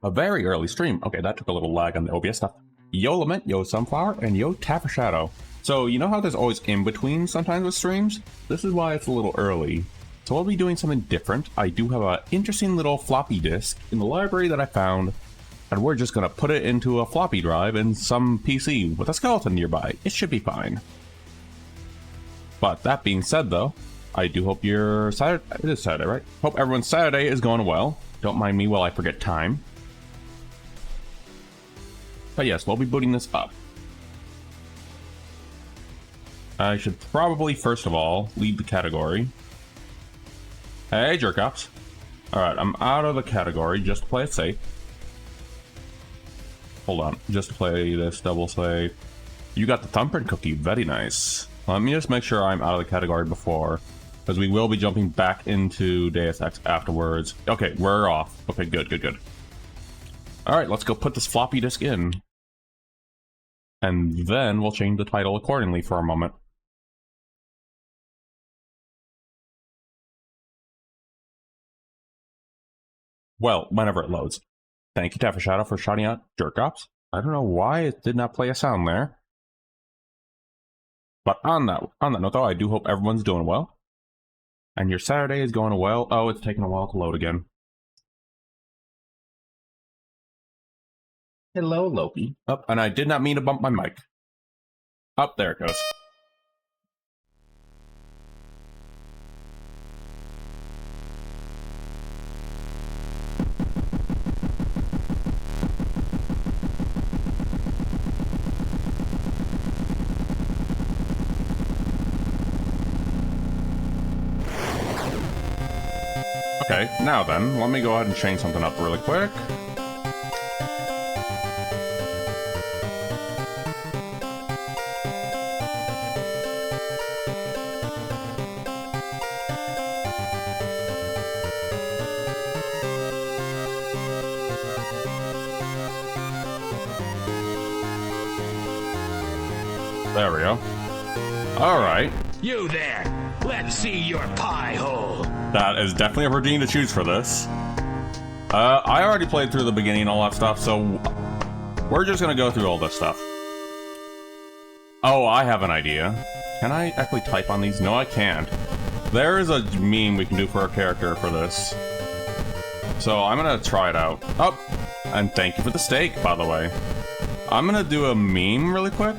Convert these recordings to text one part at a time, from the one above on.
A very early stream. Okay, that took a little lag on the OBS stuff. Yo Lament, yo Sunflower, and yo Tap Shadow. So, you know how there's always in-between sometimes with streams? This is why it's a little early. So I'll be doing something different. I do have an interesting little floppy disk in the library that I found, and we're just gonna put it into a floppy drive in some PC with a skeleton nearby. It should be fine. But that being said though, I do hope your Saturday, it is Saturday, right? Hope everyone's Saturday is going well. Don't mind me while I forget time. But yes, we'll be booting this up. I should probably, first of all, leave the category. Hey, jerk-offs. Alright, I'm out of the category, just to play it safe. Hold on, just to play this double safe. You got the thumbprint cookie, very nice. Let me just make sure I'm out of the category before, because we will be jumping back into Deus Ex afterwards. Okay, we're off. Okay, good, good, good. Alright, let's go put this floppy disk in. And then we'll change the title accordingly for a moment. Well, whenever it loads. Thank you, Tap Shadow, for shouting out jerk-offs. I don't know why it did not play a sound there. But on that note, though, I do hope everyone's doing well. And your Saturday is going well. Oh, it's taking a while to load again. Hello, Loki. Oh, and I did not mean to bump my mic. Up there it goes. Okay, now then, let me go ahead and change something up really quick. There we go. Alright. You there! Let's see your pie hole! That is definitely a routine to choose for this. I already played through the beginning and all that stuff, so we're just gonna go through all this stuff. Oh, I have an idea. Can I actually type on these? No, I can't. There is a meme we can do for our character for this. So I'm gonna try it out. Oh, and thank you for the steak, by the way. I'm gonna do a meme really quick.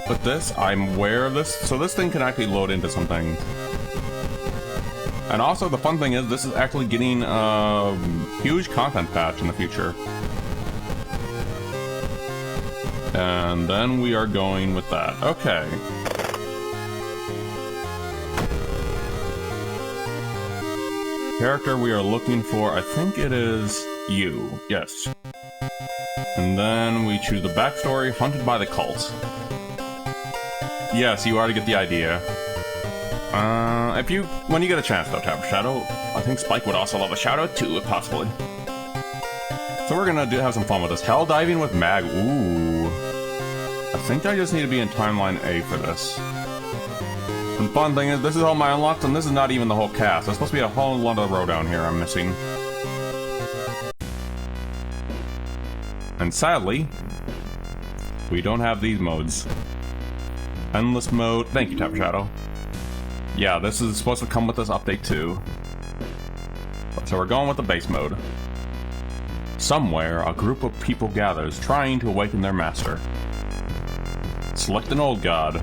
With this, I'm aware of this, so this thing can actually load into something. And also, the fun thing is, this is actually getting a huge content patch in the future. And then we are going with that. Okay. Character we are looking for, I think it is you. Yes. And then we choose the backstory, hunted by the cult. Yes, you already get the idea. When you get a chance though, Tap Shadow, I think Spike would also love a shout out too, if possibly. So we're gonna have some fun with this. Hell diving with Mag, ooh. I think I just need to be in timeline A for this. And fun thing is, this is all my unlocks, and this is not even the whole cast. There's supposed to be a whole lot of row down here I'm missing. And sadly, we don't have these modes. Endless mode. Thank you, Tap Shadow. Yeah, this is supposed to come with this update too. So we're going with the base mode. Somewhere, a group of people gathers, trying to awaken their master. Select an old god.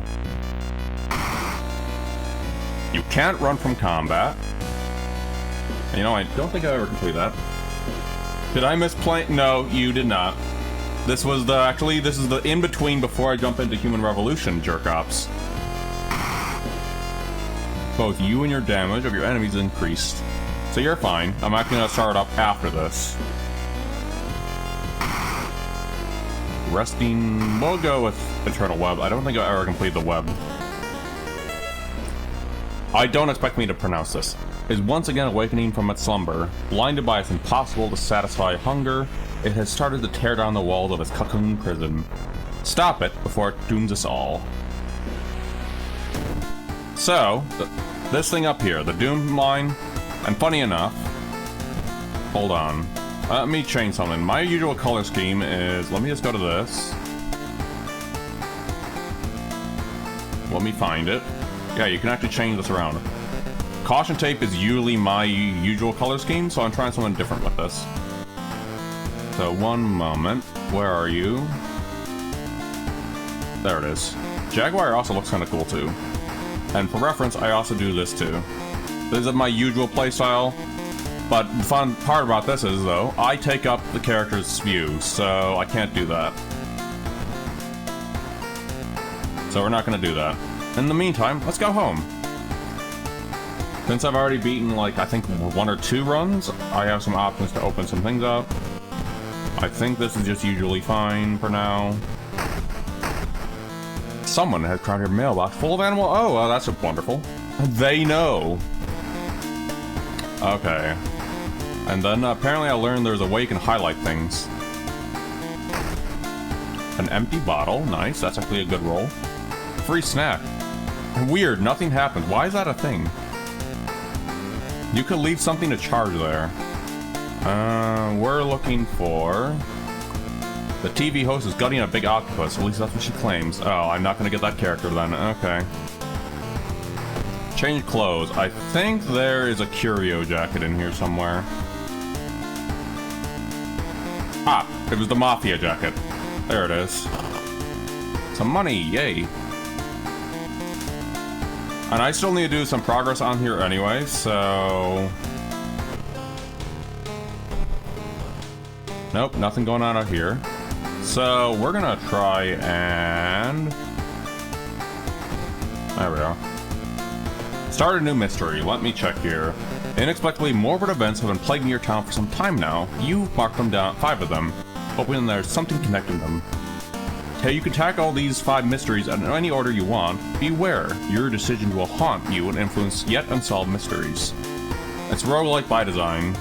You can't run from combat. And you know, I don't think I ever completed that. Did I miss playing? No, you did not. This was the, actually, this is the in-between before I jump into Human Revolution, jerk-ops. Both you and your damage of your enemies increased. So you're fine. I'm actually gonna start up after this. Resting, we'll go with Eternal Web. I don't think I ever completed the web. I don't expect me to pronounce this. Is once again awakening from its slumber. Blinded by its impossible to satisfy hunger, it has started to tear down the walls of its cocoon prison. Stop it before it dooms us all. So, this thing up here, the Doom line, and funny enough, hold on. Let me change something. My usual color scheme is... Let me just go to this. Let me find it. Yeah, you can actually change this around. Caution tape is usually my usual color scheme, so I'm trying something different with this. So, one moment. Where are you? There it is. Jaguar also looks kind of cool, too. And for reference, I also do this, too. This is my usual playstyle. But the fun part about this is, though, I take up the character's view, so I can't do that. So we're not going to do that. In the meantime, let's go home. Since I've already beaten, like, I think 1 or 2 runs, I have some options to open some things up. I think this is just usually fine for now. Someone has tried your mailbox full of animal... Oh, well, that's wonderful. They know. Okay. And then apparently I learned there's a way you can highlight things. An empty bottle. Nice. That's actually a good roll. Free snack. Weird. Nothing happened. Why is that a thing? You could leave something to charge there. We're looking for... The TV host is gutting a big octopus. At least that's what she claims. Oh, I'm not going to get that character then. Okay. Change clothes. I think there is a curio jacket in here somewhere. Ah, it was the mafia jacket. There it is. Some money, yay. And I still need to do some progress on here anyway, so... Nope, nothing going on out here. So, we're gonna try and... There we go. Start a new mystery. Let me check here. Inexplicably, morbid events have been plaguing your town for some time now. You've marked them down, 5 of them, hoping there's something connecting them. Hey, you can tackle these 5 mysteries in any order you want. Beware, your decisions will haunt you and influence yet unsolved mysteries. It's roguelike by design.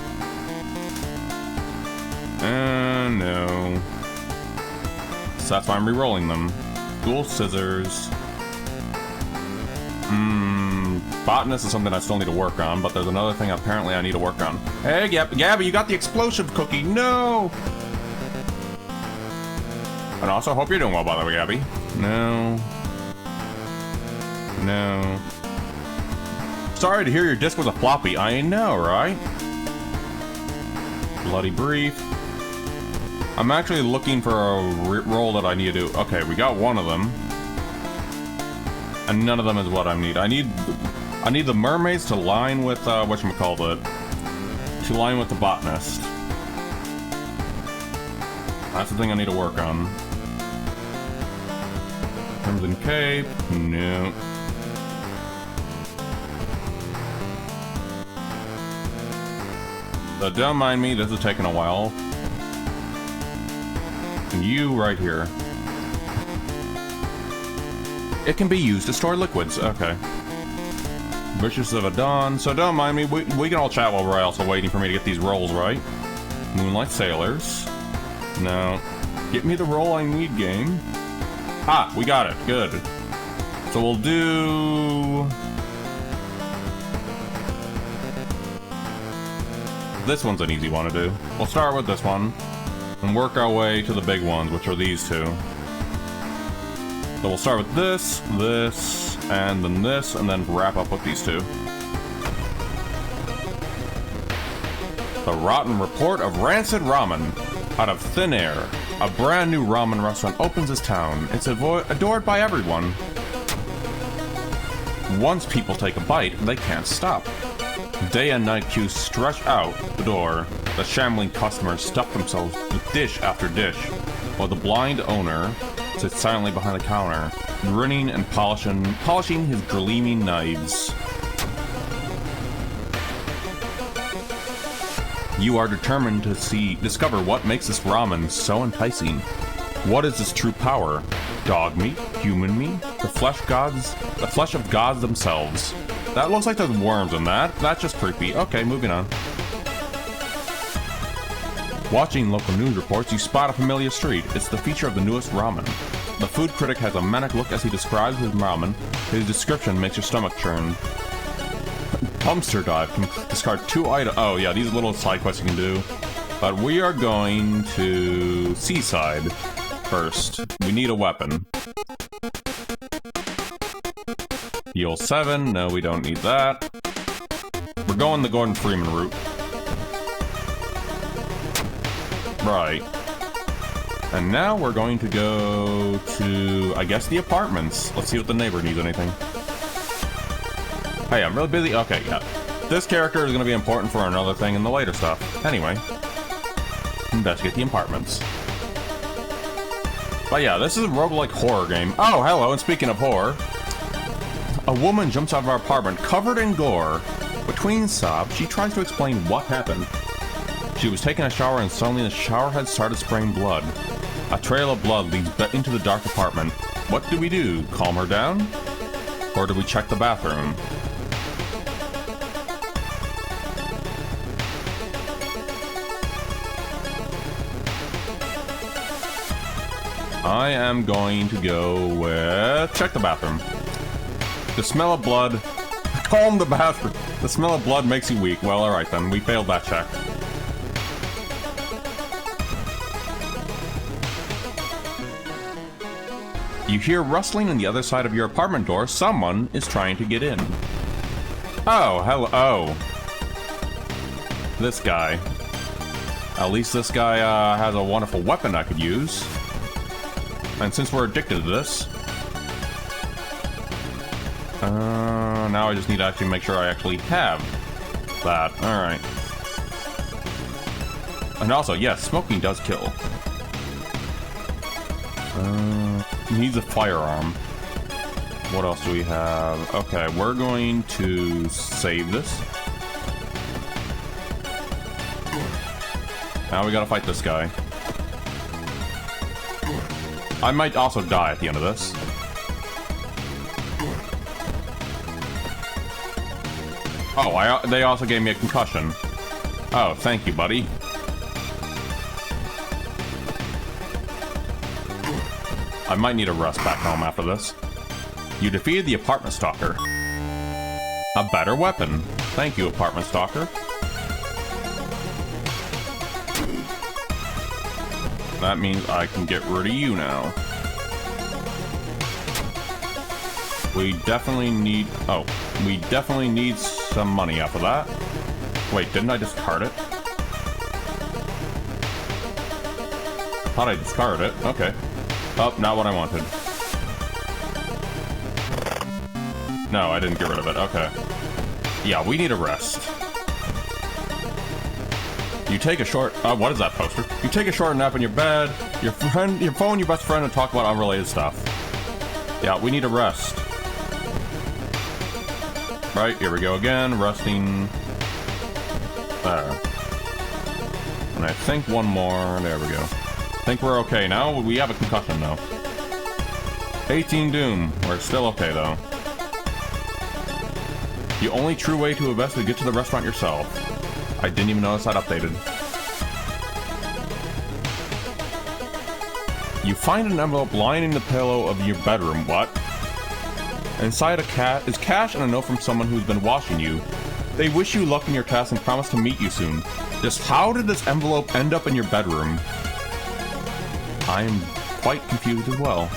No. So that's why I'm re-rolling them. Dual scissors. Botanist is something I still need to work on, but there's another thing apparently I need to work on. Hey, Gabby, you got the explosive cookie. No! And also, hope you're doing well, by the way, Gabby. No. No. Sorry to hear your disc was a floppy. I know, right? Bloody brief. I'm actually looking for a roll that I need to do. Okay, we got one of them. And none of them is what I need. I need the mermaids to line with, whatchamacallit. To line with the botanist. That's the thing I need to work on. Crimson Cape. No. So don't mind me, this is taking a while. And you right here. It can be used to store liquids. Okay. Vicious of a Dawn. So don't mind me. We can all chat while we're also waiting for me to get these rolls right. Moonlight Sailors. No. Get me the roll I need, game. Ah, we got it. Good. So we'll do... This one's an easy one to do. We'll start with this one. And work our way to the big ones, which are these 2. So we'll start with this, and then wrap up with these 2. The Rotten Report of Rancid Ramen. Out of thin air, a brand new ramen restaurant opens its town. It's adored by everyone. Once people take a bite, they can't stop. Day and night queues stretch out the door. The shambling customers stuff themselves with dish after dish, while the blind owner sits silently behind the counter, grinning and polishing his gleaming knives. You are determined to discover what makes this ramen so enticing. What is its true power? Dog meat? Human meat? The flesh of gods themselves. That looks like there's worms in that. That's just creepy. Okay, moving on. Watching local news reports, you spot a familiar street. It's the feature of the newest ramen. The food critic has a manic look as he describes his ramen. His description makes your stomach churn. Dumpster dive can discard 2 items. Oh yeah, these little side quests you can do. But we are going to Seaside first. We need a weapon. Heal 7. No, we don't need that. We're going the Gordon Freeman route. Right. And now we're going to go to, I guess, the apartments. Let's see if the neighbor needs anything. Hey, I'm really busy. Okay, yeah. This character is going to be important for another thing in the later stuff. Anyway. Investigate the apartments. But yeah, this is a roguelike horror game. Oh, hello, and speaking of horror. A woman jumps out of our apartment, covered in gore. Between sobs, she tries to explain what happened. She was taking a shower and suddenly the shower head started spraying blood. A trail of blood leads into the dark apartment. What do we do? Calm her down? Or do we check the bathroom? I am going to go with... check the bathroom. The smell of blood... Calm the bathroom. The smell of blood makes you weak. Well, alright then. We failed that check. You hear rustling on the other side of your apartment door. Someone is trying to get in. Oh, hello. Oh. This guy. At least this guy has a wonderful weapon I could use. And since we're addicted to this... now I just need to actually make sure I actually have that. Alright. And also, yes, smoking does kill. Needs a firearm. What else do we have? Okay, we're going to save this. Now we gotta fight this guy. I might also die at the end of this. Oh, they also gave me a concussion. Oh, thank you, buddy. I might need a rest back home after this. You defeated the apartment stalker. A better weapon. Thank you, apartment stalker. That means I can get rid of you now. We definitely need... oh, we definitely need some money after that. Wait, didn't I discard it? Thought I discarded it. Okay. Oh, not what I wanted. No, I didn't get rid of it. Okay. Yeah, we need a rest. You take a short... what is that poster? You take a short nap in your bed, your phone, your best friend, and talk about unrelated stuff. Yeah, we need a rest. Right, here we go again. Resting. There. And I think one more. There we go. I think we're okay now. We have a concussion, though. 18 Doom. We're still okay, though. The only true way to invest is to get to the restaurant yourself. I didn't even notice that updated. You find an envelope lying in the pillow of your bedroom. What? Inside is cash and a note from someone who's been watching you. They wish you luck in your task and promise to meet you soon. Just how did this envelope end up in your bedroom? I'm quite confused as well.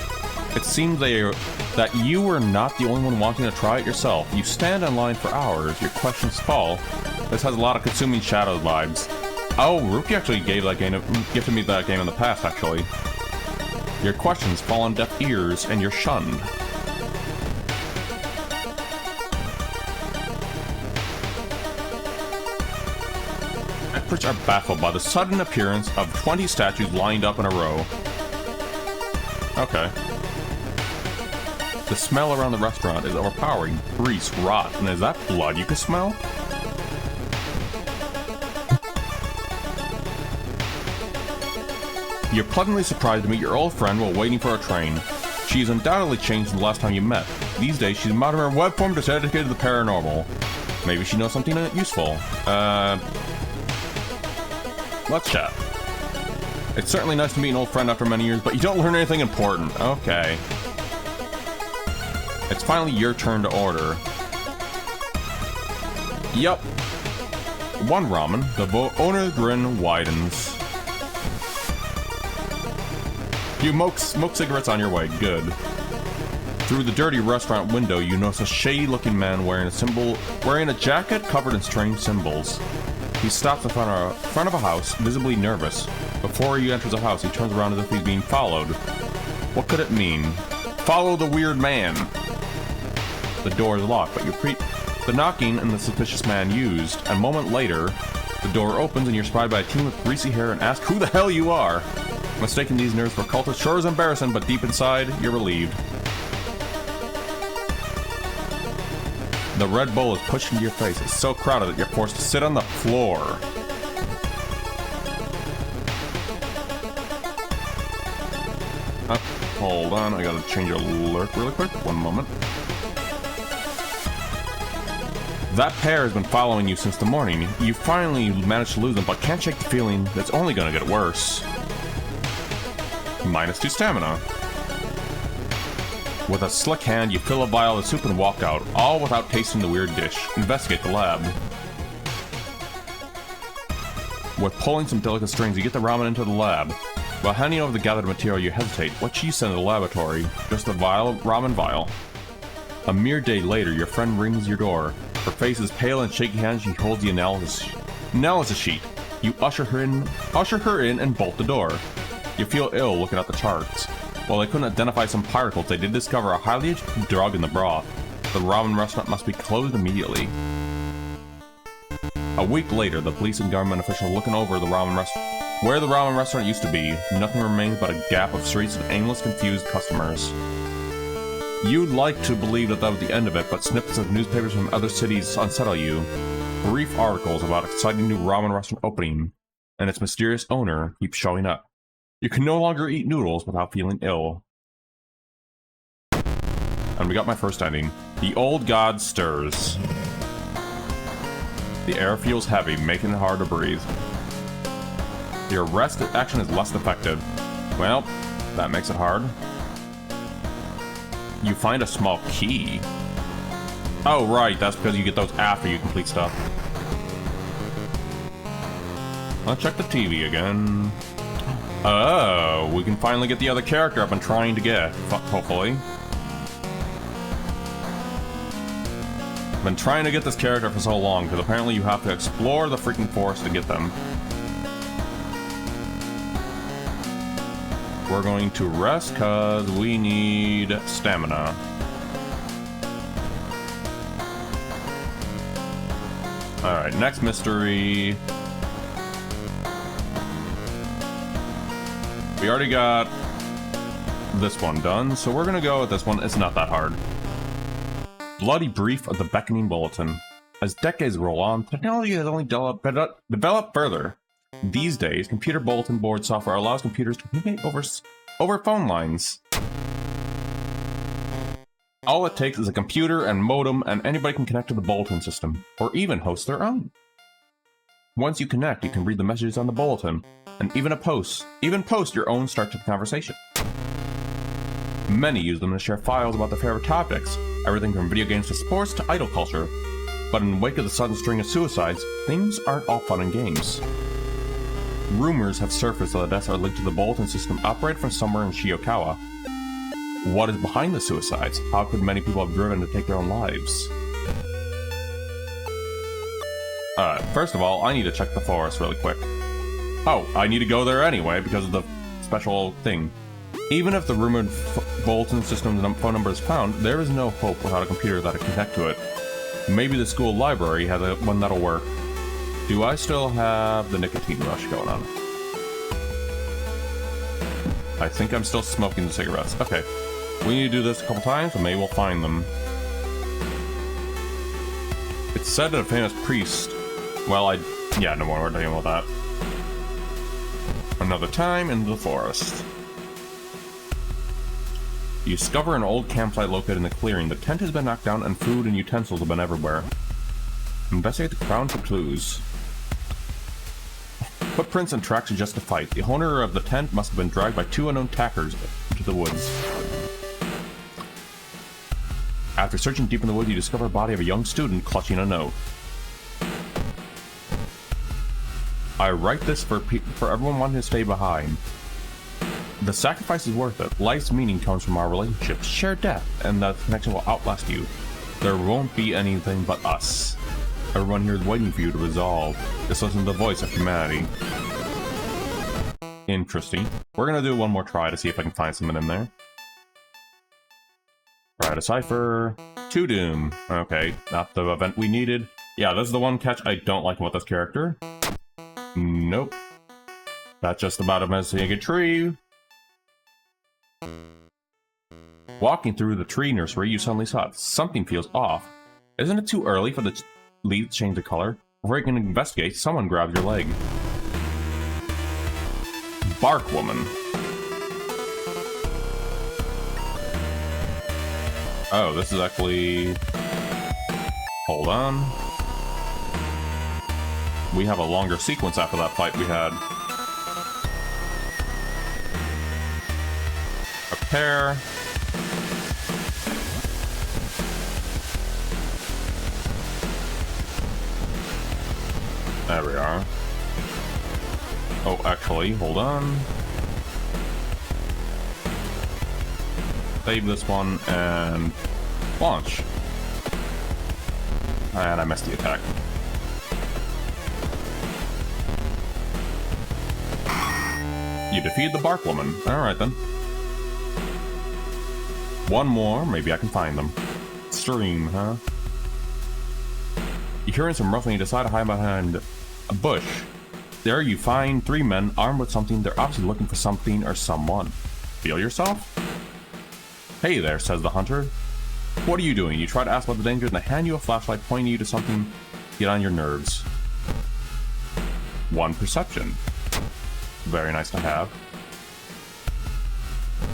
It seems that you were not the only one wanting to try it yourself. You stand in line for hours, your questions fall. This has a lot of Consuming Shadows vibes. Oh, Rookie actually gifted me that game in the past, actually. Your questions fall on deaf ears, and you're shunned. Experts are baffled by the sudden appearance of 20 statues lined up in a row. Okay. The smell around the restaurant is overpowering. Grease, rot, and is that blood you can smell? You're pleasantly surprised to meet your old friend while waiting for a train. She's undoubtedly changed from the last time you met. These days, she's mounted her web form dedicated to the paranormal. Maybe she knows something useful. Let's chat. It's certainly nice to meet an old friend after many years, but you don't learn anything important. Okay. It's finally your turn to order. Yup. One ramen. The owner's grin widens. You smoke cigarettes on your way. Good. Through the dirty restaurant window, you notice a shady-looking man wearing a jacket covered in strange symbols. He stops in front of a house, visibly nervous. Before he enters the house, he turns around as if he's being followed. What could it mean? Follow the weird man! The door is locked, but the knocking and the suspicious man used. A moment later, the door opens and you're spotted by a teen with greasy hair and ask who the hell you are! Mistaking these nerves for cultists sure is embarrassing, but deep inside, you're relieved. The Red Bull is pushed into your face. It's so crowded that you're forced to sit on the floor. Hold on, I gotta change alert really quick. One moment. That pair has been following you since the morning. You finally managed to lose them, but can't shake the feeling that it's only gonna get worse. -2 stamina. With a slick hand, you fill a vial of soup and walk out, all without tasting the weird dish. Investigate the lab. With pulling some delicate strings, you get the ramen into the lab. While handing over the gathered material, you hesitate. What should you send to the laboratory? Just a ramen vial. A mere day later, your friend rings your door. Her face is pale and shaky hands. She holds the analysis sheet. You usher her in and bolt the door. You feel ill looking at the charts. While they couldn't identify some particles, they did discover a highly addictive drug in the broth. The ramen restaurant must be closed immediately. A week later, the police and government official looking over the ramen restaurant. Where the ramen restaurant used to be, nothing remains but a gap of streets and aimless, confused customers. You'd like to believe that was the end of it, but snippets of newspapers from other cities unsettle you. Brief articles about exciting new ramen restaurant opening, and its mysterious owner keeps showing up. You can no longer eat noodles without feeling ill. And we got my first ending. The old god stirs. The air feels heavy, making it hard to breathe. Your rest action is less effective. Well, that makes it hard. You find a small key. Oh, right, that's because you get those after you complete stuff. Let's check the TV again. Oh, we can finally get the other character I've been trying to get, hopefully. I've been trying to get this character for so long, because apparently you have to explore the freaking forest to get them. We're going to rest, because we need stamina. Alright, next mystery. We already got this one done, so we're gonna go with this one. It's not that hard. Bloody brief of the beckoning bulletin. As decades roll on, technology has only developed further. These days, computer bulletin board software allows computers to communicate over phone lines. All it takes is a computer and modem, and anybody can connect to the bulletin system, or even host their own. Once you connect, you can read the messages on the bulletin, and even post your own start to the conversation. Many use them to share files about their favorite topics, everything from video games to sports to idol culture. But in the wake of the sudden string of suicides, things aren't all fun and games. Rumors have surfaced that the deaths are linked to the bulletin system operated from somewhere in Shiokawa. What is behind the suicides? How could many people have driven to take their own lives? First of all, I need to check the forest really quick. Oh, I need to go there anyway because of the special thing. Even if the rumored bulletin system's phone number is found, there is no hope without a computer that can connect to it. Maybe the school library has one that'll work. Do I still have the nicotine rush going on? I think I'm still smoking the cigarettes. Okay. We need to do this a couple times, and maybe we'll find them. It's said that a famous priest... Well, yeah, no more. We're dealing with that. Another time into the forest. You discover an old campsite located in the clearing. The tent has been knocked down, and food and utensils have been everywhere. Investigate the ground for clues. Footprints and tracks suggest a fight. The owner of the tent must have been dragged by two unknown attackers into the woods. After searching deep in the woods, you discover the body of a young student clutching a note. I write this for everyone wanting to stay behind. The sacrifice is worth it. Life's meaning comes from our relationships. Share death, and that connection will outlast you. There won't be anything but us. Everyone here is waiting for you to resolve. Just listen to the voice of humanity. Interesting. We're gonna do one more try to see if I can find something in there. Try to decipher. To Doom. Okay, not the event we needed. Yeah, this is the one catch I don't like about this character. Nope. That's just about a missing a tree. Walking through the tree nursery, you suddenly saw it. Something feels off. Isn't it too early for the leaves to change the color? Before you can investigate, someone grabs your leg. Bark Woman. Oh, this is actually... Hold on. We have a longer sequence after that fight we had. Prepare. There we are. Oh, actually, hold on. Save this one and launch. And I missed the attack. You defeated the Bark Woman. Alright then. One more, maybe I can find them. Stream, huh? You hear some ruffling, you decide to hide behind a bush. There you find 3 men armed with something. They're obviously looking for something or someone. Feel yourself? Hey there, says the hunter. What are you doing? You try to ask about the danger and they hand you a flashlight pointing you to something to get on your nerves. 1 perception. Very nice to have.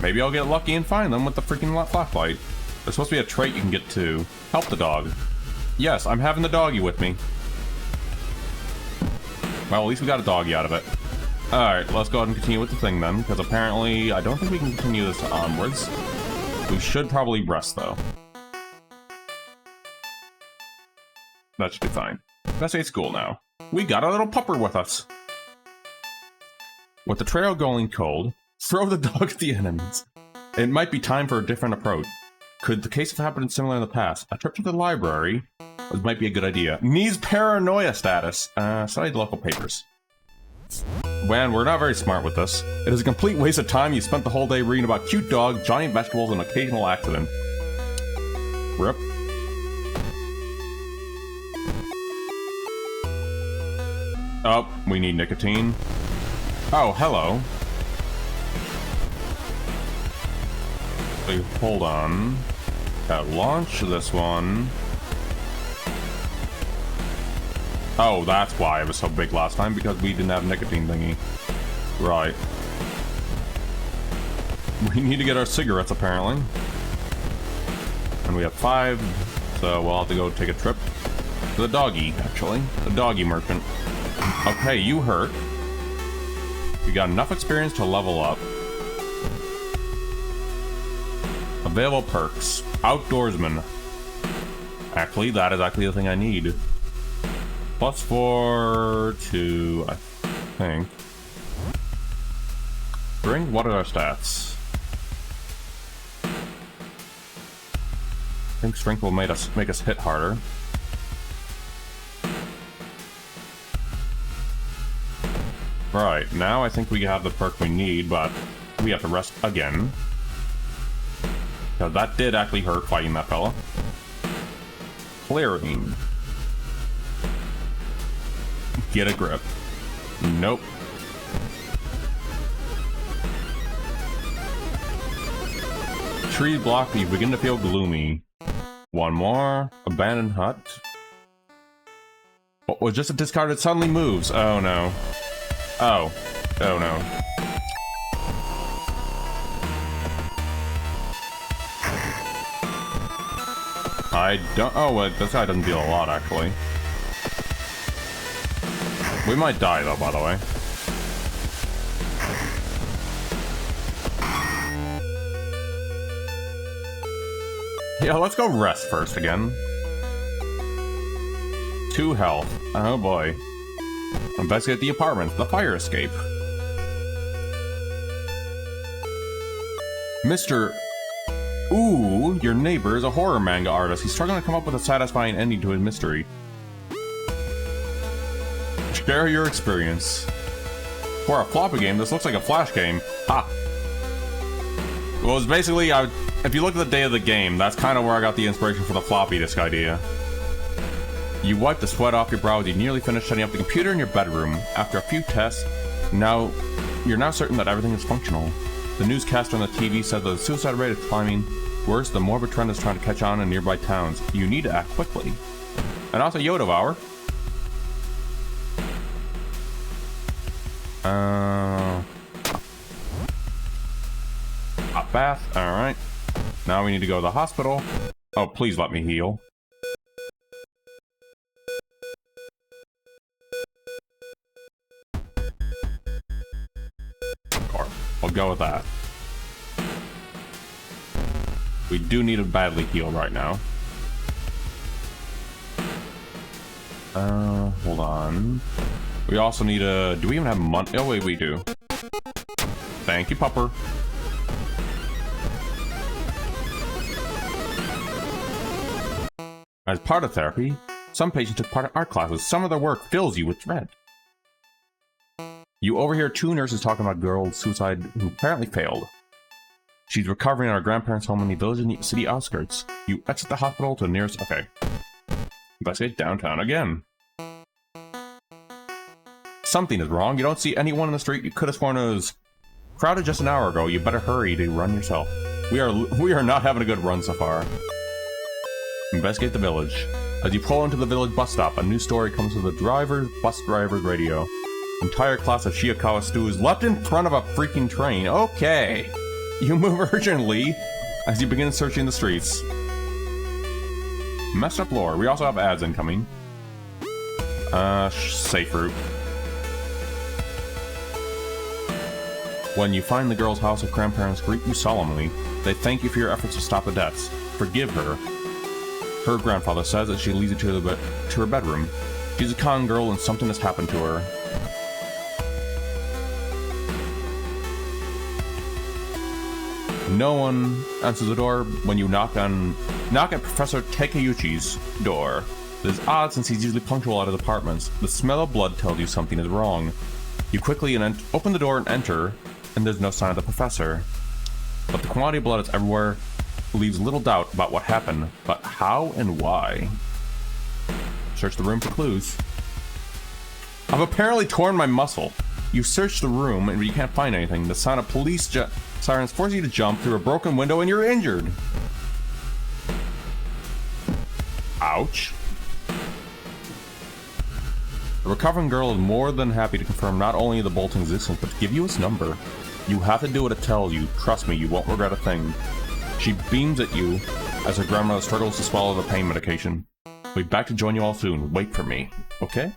Maybe I'll get lucky and find them with the freaking flashlight. There's supposed to be a trait you can get to. Help the dog. Yes, I'm having the doggy with me. Well, at least we got a doggy out of it. Alright, let's go ahead and continue with the thing then, because apparently I don't think we can continue this onwards. We should probably rest, though. That should be fine. Let's say school now. We got a little pupper with us. With the trail going cold, throw the dog at the enemies. It might be time for a different approach. Could the case have happened similar in the past? A trip to the library might be a good idea. Needs paranoia status. Study the local papers. Man, we're not very smart with this. It is a complete waste of time. You spent the whole day reading about cute dogs, giant vegetables, and occasional accident. Rip. Oh, we need nicotine. Oh, hello. Wait, hold on. Launch this one. Oh, that's why it was so big last time, because we didn't have nicotine thingy. Right. We need to get our cigarettes, apparently. And we have 5, so we'll have to go take a trip to the doggy, actually. The doggy merchant. Okay, you hurt. We got enough experience to level up. Available perks. Outdoorsman. Actually, that is actually the thing I need. +4 to, I think. Drink. What are our stats? I think strength will make us hit harder. Right, now I think we have the perk we need, but we have to rest again. Because that did actually hurt fighting that fella. Clearing. Get a grip. Nope. Tree block, you begin to feel gloomy. 1 more. Abandoned hut. What was just a discarded suddenly moves. Oh no. Oh. Oh no. I don't... Oh, wait, this guy doesn't deal a lot, actually. We might die, though, by the way. Yeah, let's go rest first again. 2 health. Oh boy. Investigate the apartment, the fire escape. Mr. Ooh, your neighbor is a horror manga artist. He's struggling to come up with a satisfying ending to his mystery. Share your experience. For a floppy game, this looks like a flash game. Ha! Well, it's basically, if you look at the day of the game, that's kind of where I got the inspiration for the floppy disk idea. You wipe the sweat off your brow as you nearly finish setting up the computer in your bedroom. After a few tests, you're now certain that everything is functional. The newscaster on the TV said that the suicide rate is climbing. Worse, the morbid trend is trying to catch on in nearby towns. You need to act quickly. And also Yoda Hour. Hot bath, alright. Now we need to go to the hospital. Oh, please let me heal. Or, we'll go with that. We do need to badly heal right now. Hold on. We also need a... Do we even have money? Oh, wait, we do. Thank you, Pupper. As part of therapy, some patients took part in art classes. Some of their work fills you with dread. You overhear two nurses talking about a girl's suicide who apparently failed. She's recovering at her grandparents' home in the village in the city outskirts. You exit the hospital to the nearest... Okay. Investigate downtown again. Something is wrong. You don't see anyone in the street. You could have sworn it was crowded just an hour ago. You better hurry to run yourself. We are not having a good run so far. Investigate the village. As you pull into the village bus stop, a new story comes to the bus driver's radio. Entire class of Shiakawa stews leapt in front of a freaking train. Okay. You move urgently as you begin searching the streets. Messed up lore. We also have ads incoming. Safe route. When you find the girl's house, her grandparents greet you solemnly. They thank you for your efforts to stop the deaths. Forgive her. Her grandfather says that she leads you to her bedroom. She's a con girl and something has happened to her. No one answers the door when you knock at Professor Takeuchi's door. It is odd since he's usually punctual at his apartments. The smell of blood tells you something is wrong. You quickly open the door and enter, and there's no sign of the professor. But the quantity of blood is everywhere leaves little doubt about what happened, but how and why? Search the room for clues. I've apparently torn my muscle. You search the room and you can't find anything. The sound of police sirens force you to jump through a broken window and you're injured. Ouch. The recovering girl is more than happy to confirm not only the bolt's existence, but to give you its number. You have to do what it tells you. Trust me, you won't regret a thing. She beams at you as her grandmother struggles to swallow the pain medication. I'll be back to join you all soon. Wait for me. Okay?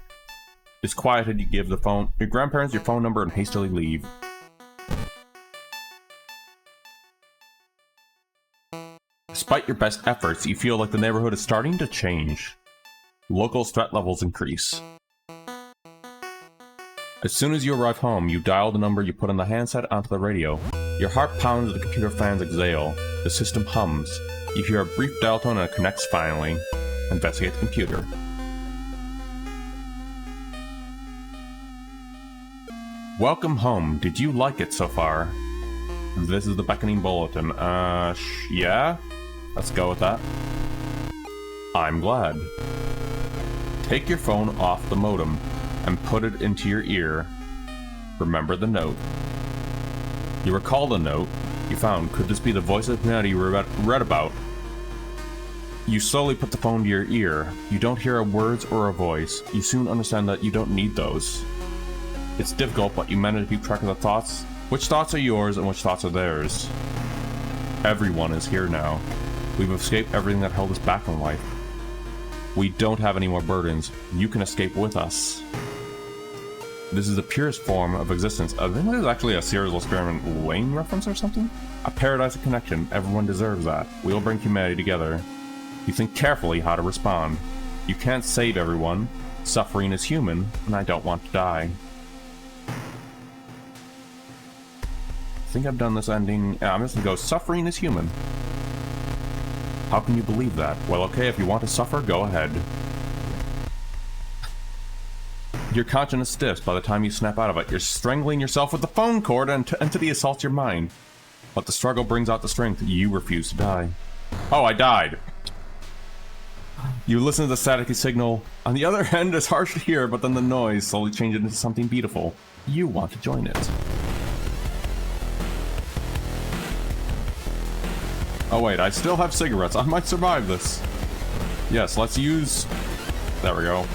Disquieted, you give your grandparents your phone number and hastily leave. Despite your best efforts, you feel like the neighborhood is starting to change. Local threat levels increase. As soon as you arrive home, you dial the number you put on the handset onto the radio. Your heart pounds, the computer fans exhale. The system hums. You hear a brief dial tone and it connects finally. Investigate the computer. Welcome home. Did you like it so far? This is the beckoning bulletin. Yeah? Let's go with that. I'm glad. Take your phone off the modem and put it into your ear. Remember the note. You recall the note you found. Could this be the voice of humanity you read about? You slowly put the phone to your ear. You don't hear a words or a voice. You soon understand that you don't need those. It's difficult, but you manage to keep track of the thoughts. Which thoughts are yours and which thoughts are theirs? Everyone is here now. We've escaped everything that held us back in life. We don't have any more burdens. You can escape with us. This is the purest form of existence. I think there's actually a serial experiment Wayne reference or something? A paradise of connection. Everyone deserves that. We'll bring humanity together. You think carefully how to respond. You can't save everyone. Suffering is human, and I don't want to die. I think I've done this ending. Yeah, I'm just gonna go, suffering is human. How can you believe that? Well, okay, if you want to suffer, go ahead. Your conscience stiffs by the time you snap out of it. You're strangling yourself with the phone cord and entity assaults your mind. But the struggle brings out the strength. You refuse to die. Oh, I died. You listen to the staticky signal. On the other end, it's harsh to hear, but then the noise slowly changes into something beautiful. You want to join it. Oh wait, I still have cigarettes. I might survive this. Yes, let's use... There we go.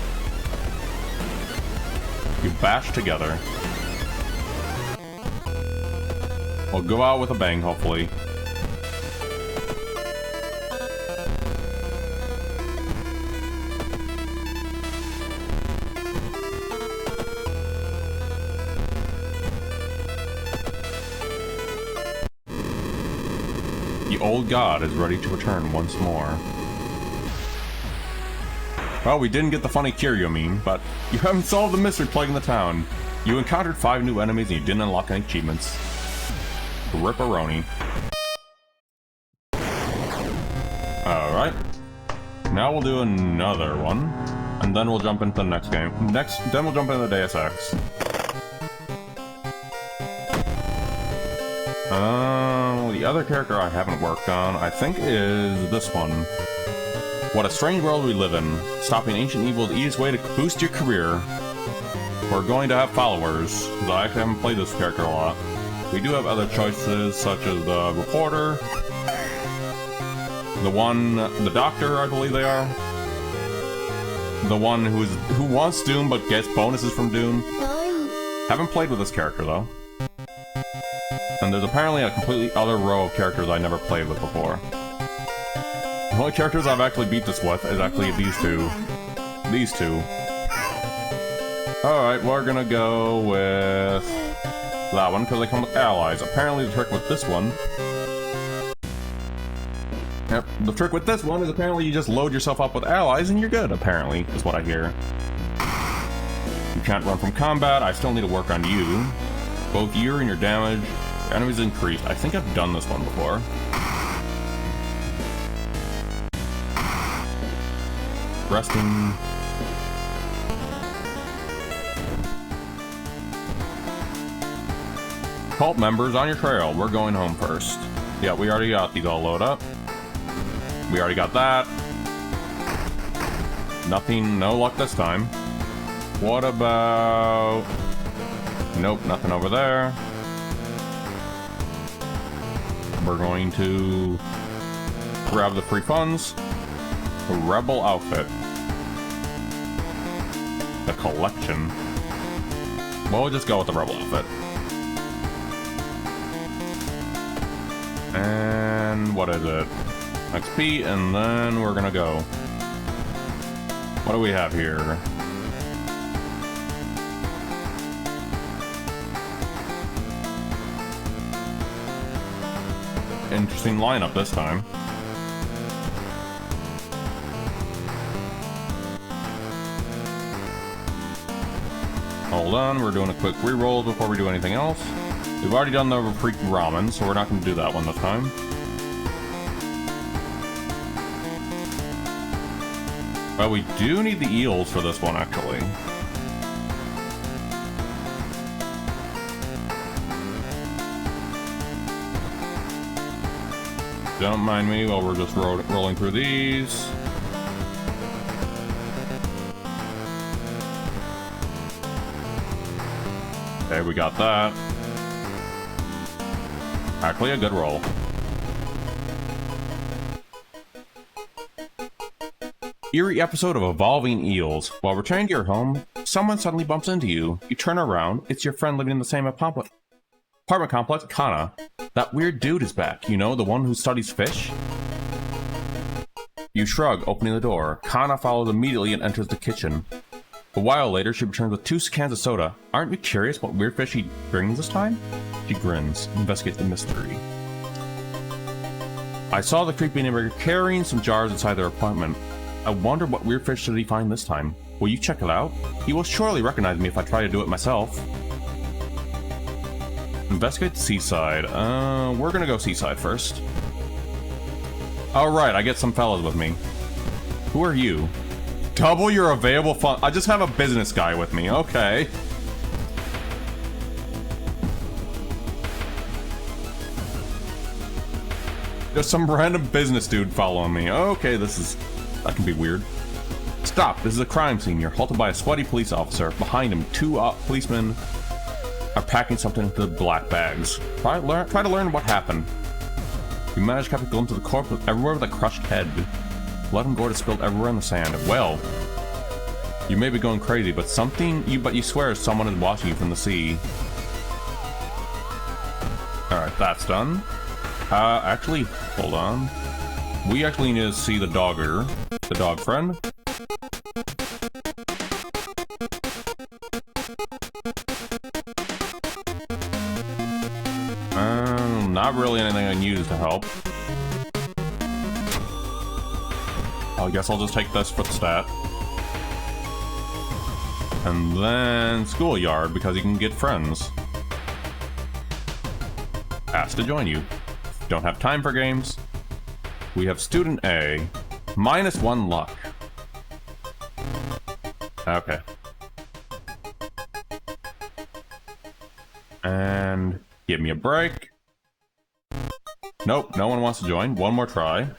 You bash together. We'll go out with a bang, hopefully. The old god is ready to return once more. Well, we didn't get the funny curio meme, but you haven't solved the mystery plaguing the town. You encountered 5 new enemies and you didn't unlock any achievements. Ripperoni. Alright. Now we'll do another one, and then we'll jump into the next game. Then we'll jump into the Deus Ex. The other character I haven't worked on, I think, is this one. What a strange world we live in. Stopping ancient evil is the easiest way to boost your career. We're going to have followers, though I actually haven't played this character a lot. We do have other choices, such as the reporter, the doctor, I believe they are. The one who wants Doom but gets bonuses from Doom. Haven't played with this character though. And there's apparently a completely other row of characters I never played with before. The only characters I've actually beat this with is actually these two. These two. Alright, we're gonna go with that one, because they come with allies. Apparently the trick with this one... Yep, the trick with this one is apparently you just load yourself up with allies and you're good, apparently, is what I hear. You can't run from combat, I still need to work on you. Both you and your damage, your enemies increased. I think I've done this one before. Resting... Cult members on your trail. We're going home first. Yeah, we already got these all loaded up. We already got that. Nothing, no luck this time. What about... Nope, nothing over there. We're going to grab the free funds. A rebel outfit. The collection. Well, we'll just go with the rebel outfit. And what is it? XP, and then we're gonna go. What do we have here? Interesting lineup this time. Hold on, we're doing a quick reroll before we do anything else. We've already done the freak ramen, so we're not going to do that one this time. But we do need the eels for this one, actually. Don't mind me while we're just rolling through these. Okay, we got that. Actually, a good roll. Eerie episode of Evolving Eels. While returning to your home, someone suddenly bumps into you. You turn around, it's your friend living in the same apartment complex, Kana. That weird dude is back, you know, the one who studies fish? You shrug, opening the door. Kana follows immediately and enters the kitchen. A while later, she returns with 2 cans of soda. Aren't you curious what weird fish he brings this time? She grins, investigates the mystery. I saw the creepy neighbor carrying some jars inside their apartment. I wonder what weird fish did he find this time. Will you check it out? He will surely recognize me if I try to do it myself. Investigate the seaside. We're gonna go seaside first. Alright, I get some fellas with me. Who are you? Double your available fund. I just have a business guy with me. Okay. There's some random business dude following me. Okay, that can be weird. Stop, this is a crime scene. You're halted by a sweaty police officer. Behind him, two policemen are packing something into black bags. Try to learn what happened. You managed to catch a glimpse of the corpse everywhere with a crushed head. Blood and gore is spilled everywhere in the sand. Well, you may be going crazy, but you swear someone is watching you from the sea. Alright, that's done. Actually, hold on. We actually need to see the dogger. The dog friend. Not really anything I can use to help. I guess I'll just take this for the stat. And then schoolyard, because you can get friends. Asked to join you. Don't have time for games. We have student A. -1 luck. Okay. And give me a break. Nope, no one wants to join. One more try.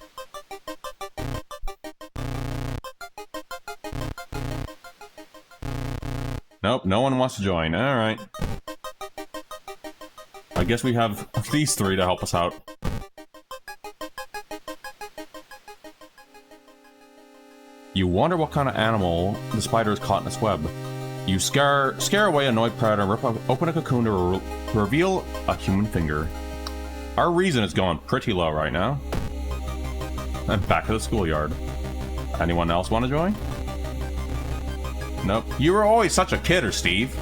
Nope, no one wants to join. Alright. I guess we have these three to help us out. You wonder what kind of animal the spider is caught in its web. You scare away a annoyed predator and rip open a cocoon to reveal a human finger. Our reason is going pretty low right now. And back to the schoolyard. Anyone else want to join? Nope. You were always such a kidder, Steve.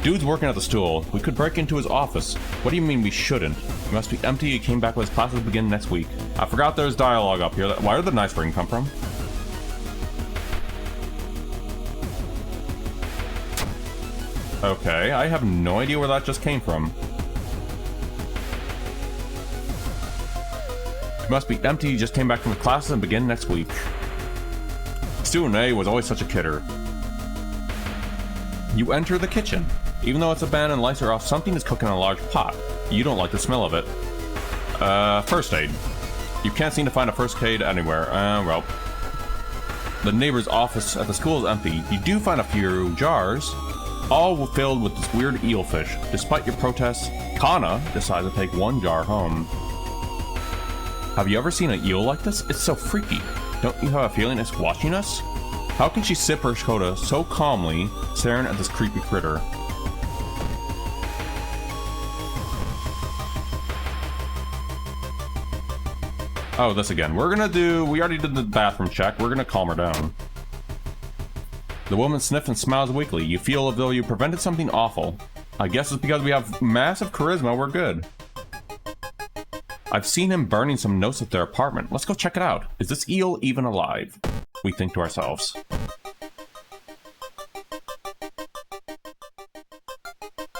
Dude's working at the stool. We could break into his office. What do you mean we shouldn't? He must be empty. He came back with his classes begin next week. I forgot there's dialogue up here. Where did the nice ring come from? Okay, I have no idea where that just came from. It must be empty. He just came back from his classes and begin next week. Student A was always such a kidder. You enter the kitchen. Even though it's abandoned, lights are off, something is cooking in a large pot. You don't like the smell of it. First aid. You can't seem to find a first aid anywhere. Well. The neighbor's office at the school is empty. You do find a few jars, all filled with this weird eelfish. Despite your protests, Kana decides to take one jar home. Have you ever seen an eel like this? It's so freaky. Don't you have a feeling it's watching us? How can she sip her soda so calmly, staring at this creepy critter? Oh, this again. We already did the bathroom check. We're gonna calm her down. The woman sniffs and smiles weakly. You feel as though you prevented something awful. I guess it's because we have massive charisma, we're good. I've seen him burning some notes at their apartment. Let's go check it out. Is this eel even alive? We think to ourselves.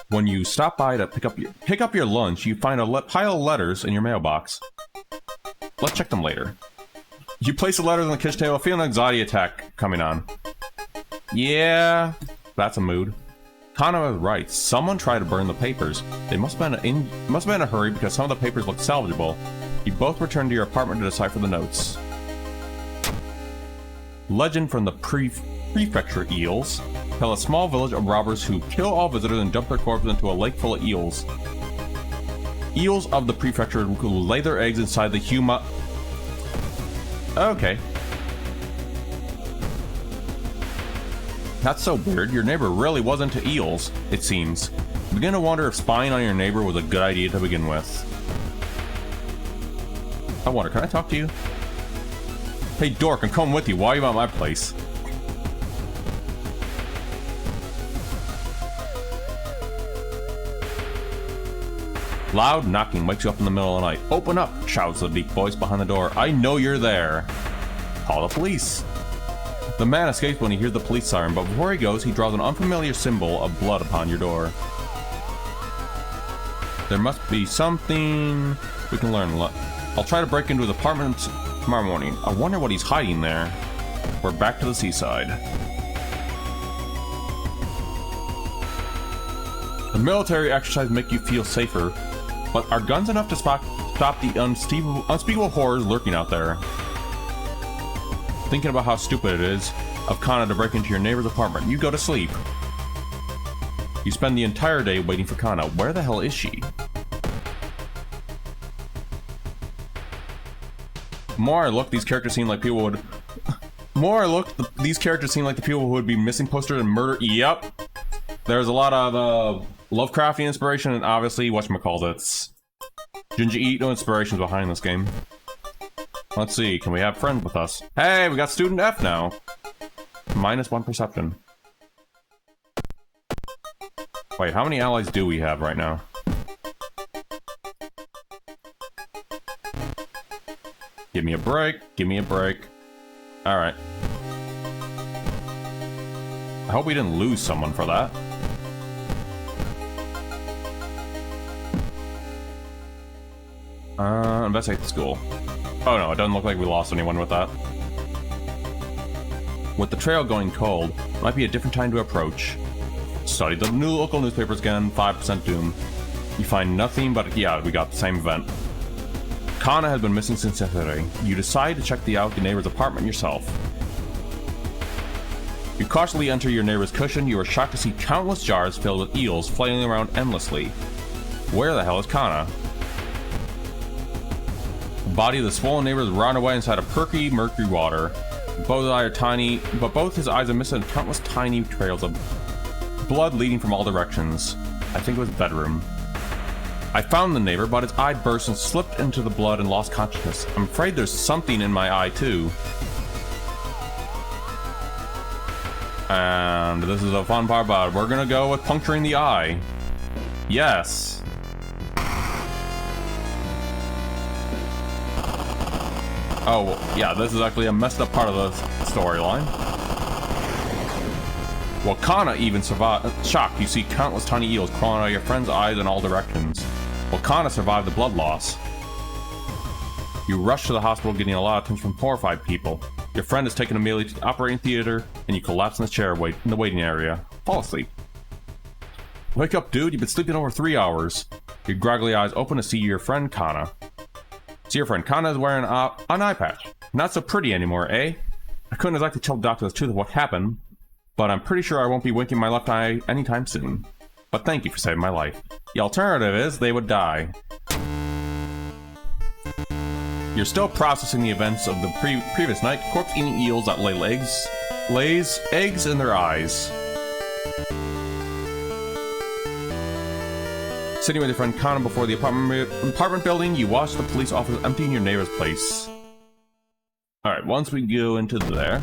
When you stop by to pick up your lunch, you find a pile of letters in your mailbox. Let's check them later. You place the letters on the kitchen table, feel an anxiety attack coming on. Yeah, that's a mood. Kana was right. Someone tried to burn the papers. They must have been in a hurry because some of the papers looked salvageable. You both return to your apartment to decipher the notes. Legend from the prefecture eels tell a small village of robbers who kill all visitors and dump their corpses into a lake full of eels. Eels of the prefecture who lay their eggs inside the Okay. That's so weird. Your neighbor really was into eels, it seems. You begin to wonder if spying on your neighbor was a good idea to begin with. I wonder, can I talk to you? Hey dork, I'm coming with you. Why are you at my place? Loud knocking wakes you up in the middle of the night. Open up, shouts the deep voice behind the door. I know you're there. Call the police. The man escapes when he hears the police siren, but before he goes, he draws an unfamiliar symbol of blood upon your door. There must be something we can learn. I'll try to break into his apartment tomorrow morning. I wonder what he's hiding there. We're back to the seaside. The military exercises make you feel safer, but are guns enough to stop the unspeakable horrors lurking out there? Thinking about how stupid it is of Kana to break into your neighbor's apartment, you go to sleep. You spend the entire day waiting for Kana. Where the hell is she? The more I look, these characters seem like people would... these characters seem like the people who would be missing posters and murder... Yep. There's a lot of Lovecraftian inspiration and obviously whatchamacallits. Junji Ito inspirations behind this game. Let's see, can we have friends with us? Hey, we got student F now. -1 perception. Wait, how many allies do we have right now? Give me a break, give me a break. Alright. I hope we didn't lose someone for that. Investigate the school. Oh no, it doesn't look like we lost anyone with that. With the trail going cold, it might be a different time to approach. Study the new local newspapers again, 5% doom. You find nothing but, yeah, we got the same event. Kana has been missing since yesterday. You decide to check out the neighbor's apartment yourself. You cautiously enter your neighbor's cushion. You are shocked to see countless jars filled with eels flailing around endlessly. Where the hell is Kana? The body of the swollen neighbor is rotting away inside of perky, murky water. Both his eyes are tiny, but both his eyes are missing countless tiny trails of blood leading from all directions. I think it was bedroom. I found the neighbor, but his eye burst and slipped into the blood and lost consciousness. I'm afraid there's something in my eye too. And this is a fun part about it. We're gonna go with puncturing the eye. Yes. Oh, well, yeah, this is actually a messed up part of the storyline. Well, Kana even survived. Shocked, you see countless tiny eels crawling out of your friend's eyes in all directions. Well, Kana survived the blood loss. You rush to the hospital, getting a lot of attention from horrified people. Your friend is taken immediately to the operating theater, and you collapse in the chair in the waiting area. Fall asleep. Wake up, dude. You've been sleeping over 3 hours. Your groggly eyes open to see your friend Kana. See your friend Kana is wearing an eye patch. Not so pretty anymore, eh? I couldn't exactly tell the doctor the truth of what happened, but I'm pretty sure I won't be winking my left eye anytime soon. But thank you for saving my life. The alternative is they would die. You're still processing the events of the previous night. Corpse-eating eels that lays eggs in their eyes. Sitting with your friend Kana before the apartment building, you watch the police officer emptying your neighbor's place. Alright, once we go into there...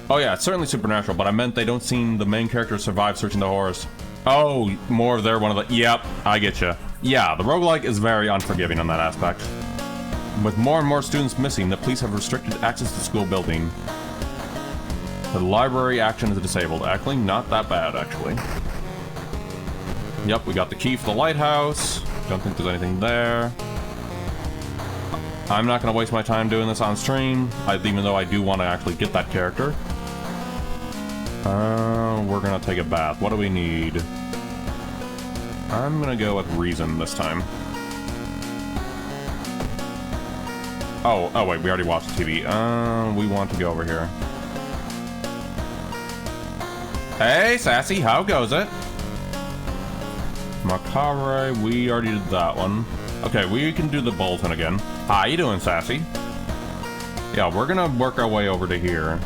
Oh yeah, it's certainly supernatural, but I meant they don't seem the main character survive searching the horrors. Oh, more of they're one of the... Yep, I get you. Yeah, the roguelike is very unforgiving on that aspect. With more and more students missing, the police have restricted access to the school building. The library action is disabled. Actually, not that bad, actually. Yep, we got the key for the lighthouse. Don't think there's anything there. I'm not going to waste my time doing this on stream, even though I do want to actually get that character. We're going to take a bath. What do we need? I'm going to go with reason this time. Oh wait, we already watched the TV. We want to go over here. Hey, Sassy, how goes it? Macabre, we already did that one. Okay, we can do the bulletin again. How you doing, Sassy? Yeah, we're gonna work our way over to here.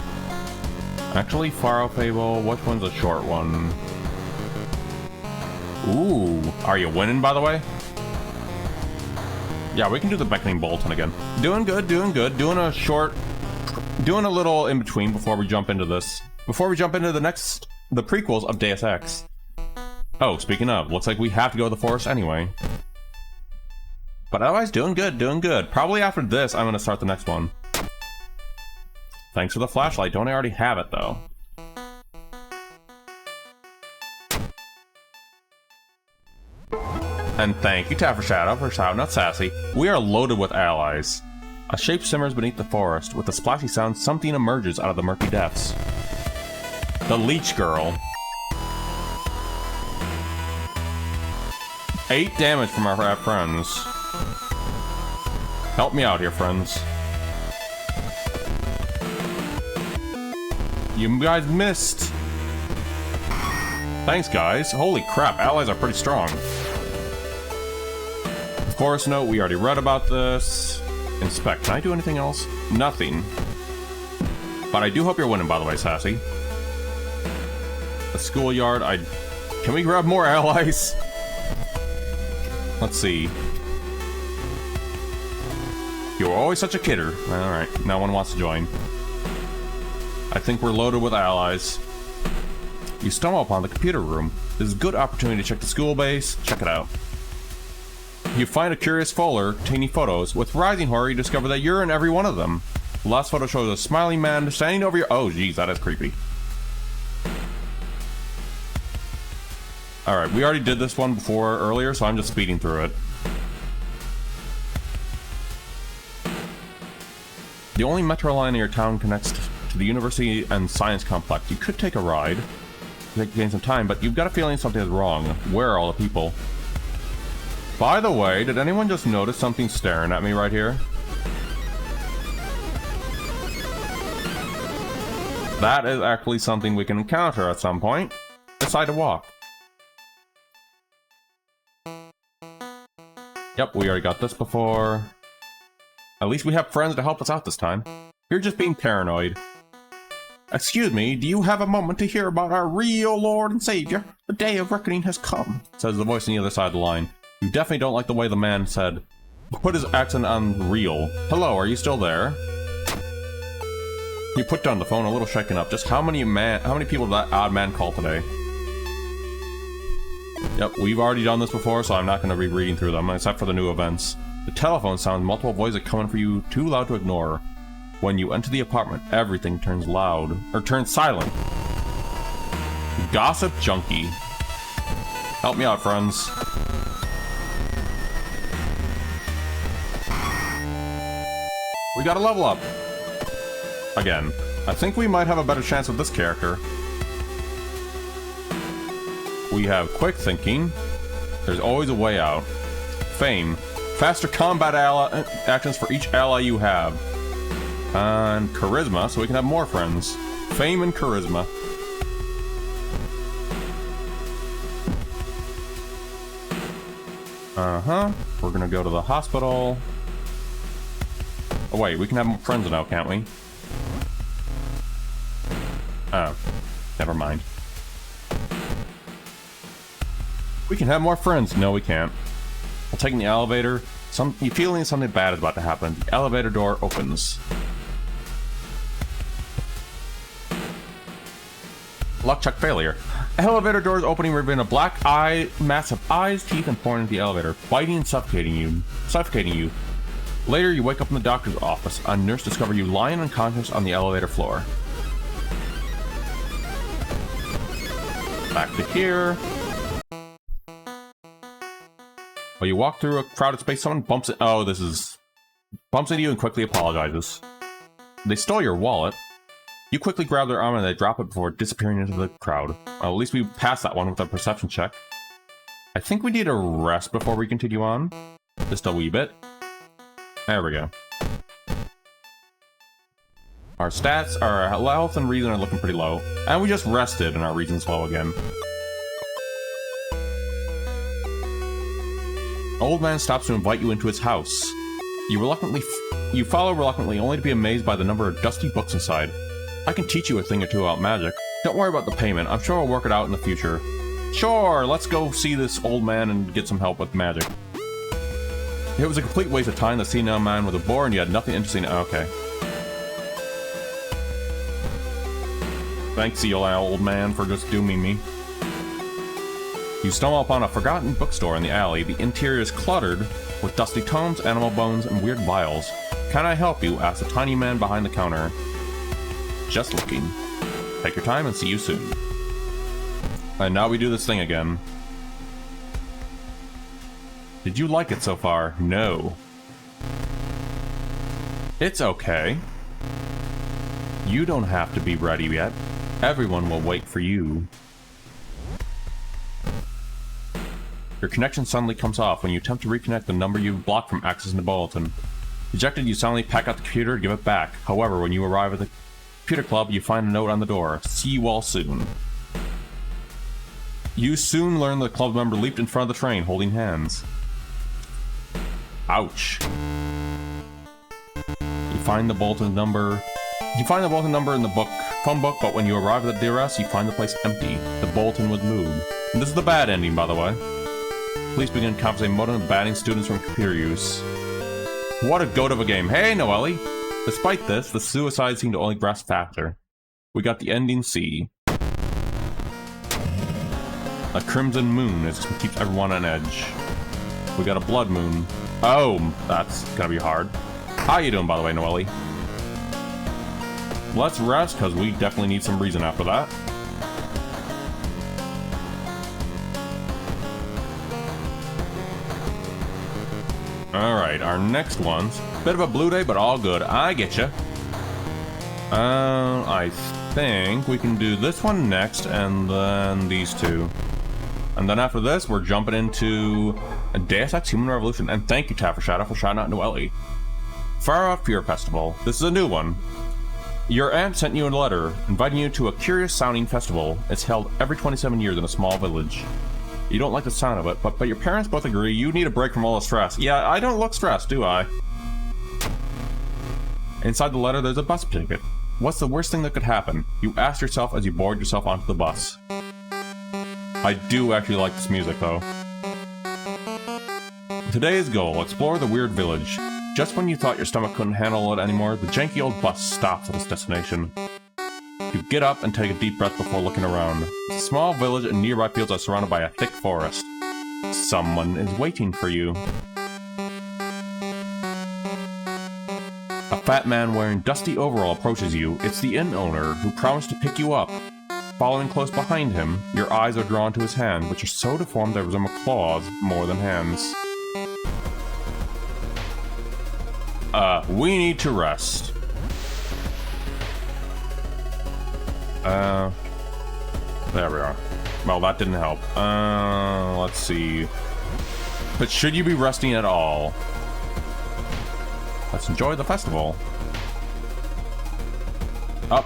Actually, Faro Fable, which one's a short one? Ooh, are you winning, by the way? Yeah, we can do the beckoning bulletin again. Doing good, doing good. Doing a short... Doing a little in-between before we jump into this. Before we jump into the prequels of Deus Ex. Oh, speaking of, looks like we have to go to the forest anyway. But otherwise, doing good, doing good. Probably after this, I'm gonna start the next one. Thanks for the flashlight. Don't I already have it, though? And thank you, Tap for shouting out Sassy. We are loaded with allies. A shape simmers beneath the forest. With a splashy sound, something emerges out of the murky depths. The Leech Girl. 8 damage from our friends. Help me out here, friends. You guys missed. Thanks, guys. Holy crap, allies are pretty strong. Of course, note, we already read about this. Inspect. Can I do anything else? Nothing. But I do hope you're winning, by the way, Sassy. The schoolyard, Can we grab more allies? Let's see. You were always such a kidder. Alright, no one wants to join. I think we're loaded with allies. You stumble upon the computer room. This is a good opportunity to check the school base. Check it out. You find a curious folder containing photos. With rising horror, you discover that you're in every one of them. The last photo shows a smiling man standing over your... Oh, geez, that is creepy. Alright, we already did this one before earlier, so I'm just speeding through it. The only metro line in your town connects to the university and science complex. You could take a ride to gain some time, but you've got a feeling something is wrong. Where are all the people? By the way, did anyone just notice something staring at me right here? That is actually something we can encounter at some point. Decide to walk. Yep, we already got this before. At least we have friends to help us out this time. You're just being paranoid. Excuse me, do you have a moment to hear about our real Lord and Savior? The day of reckoning has come, says the voice on the other side of the line. You definitely don't like the way the man said, put his accent on real. Hello, are you still there? You put down the phone, a little shaken up. Just how many people did that odd man call today? Yep, we've already done this before, so I'm not going to be reading through them, except for the new events. The telephone sounds multiple voices coming for you, too loud to ignore. When you enter the apartment, everything turns silent. Gossip junkie. Help me out, friends. We gotta level up. Again. I think we might have a better chance with this character. We have quick thinking. There's always a way out. Fame. Faster combat actions for each ally you have. And charisma, so we can have more friends. Fame and charisma. We're gonna go to the hospital. Oh wait, we can have more friends now, can't we? Oh, never mind. We can have more friends. No, we can't. While taking the elevator, you feeling something bad is about to happen. The elevator door opens. Luck check failure. Elevator doors opening, revealing a black eye, massive eyes, teeth, and pouring into the elevator, biting and suffocating you. Later, you wake up in the doctor's office. A nurse discovers you lying unconscious on the elevator floor. Back to here. Well, you walk through a crowded space. Someone bumps it. Oh, bumps into you and quickly apologizes. They stole your wallet. You quickly grab their arm and they drop it before disappearing into the crowd. Well, at least we passed that one with a perception check. I think we need a rest before we continue on. Just a wee bit. There we go. Our stats, our health and reason are looking pretty low. And we just rested and our reason's low again. Old man stops to invite you into his house. You follow reluctantly, only to be amazed by the number of dusty books inside. I can teach you a thing or two about magic. Don't worry about the payment. I'm sure I'll work it out in the future. Sure, let's go see this old man and get some help with magic. It was a complete waste of time. The senile man was a bore and you had nothing interesting. Okay. Thanks, you old man, for just dooming me. You stumble upon a forgotten bookstore in the alley. The interior is cluttered with dusty tomes, animal bones, and weird vials. Can I help you? Asked the tiny man behind the counter. Just looking. Take your time and see you soon. And now we do this thing again. Did you like it so far? No. It's okay. You don't have to be ready yet. Everyone will wait for you. Your connection suddenly comes off when you attempt to reconnect the number you've blocked from accessing the bulletin. Dejected, you suddenly pack out the computer and give it back. However, when you arrive at the computer club, you find a note on the door. See you all soon. You soon learn the club member leaped in front of the train, holding hands. Ouch. You find the bulletin number in the phone book, but when you arrive at the address, you find the place empty. The bulletin was moved. And this is the bad ending, by the way. Police begin confiscating motive and banning students from computer use. What a goat of a game. Hey, Noelle! Despite this, the suicides seem to only progress faster. We got the ending C. A crimson moon is what keeps everyone on edge. We got a blood moon. Oh, that's gonna be hard. How you doing, by the way, Noelle? Let's rest, because we definitely need some reason after that. Alright, our next one's bit of a blue day, but all good. I get ya. I think we can do this one next, and then these two. And then after this, we're jumping into a Deus Ex Human Revolution. And thank you, Taffer Shadow, for shouting out Noelle. Far Off Fear Festival. This is a new one. Your aunt sent you a letter inviting you to a curious-sounding festival. It's held every 27 years in a small village. You don't like the sound of it, but your parents both agree you need a break from all the stress. Yeah, I don't look stressed, do I? Inside the letter, there's a bus ticket. What's the worst thing that could happen? You asked yourself as you board yourself onto the bus. I do actually like this music, though. Today's goal, explore the weird village. Just when you thought your stomach couldn't handle it anymore, the janky old bus stops at its destination. You get up and take a deep breath before looking around. It's a small village and nearby fields are surrounded by a thick forest. Someone is waiting for you. A fat man wearing dusty overall approaches you. It's the inn owner, who promised to pick you up. Following close behind him, your eyes are drawn to his hand, which are so deformed they resemble claws more than hands. We need to rest. There we are. Well, that didn't help. Let's see. But should you be resting at all? Let's enjoy the festival. Up.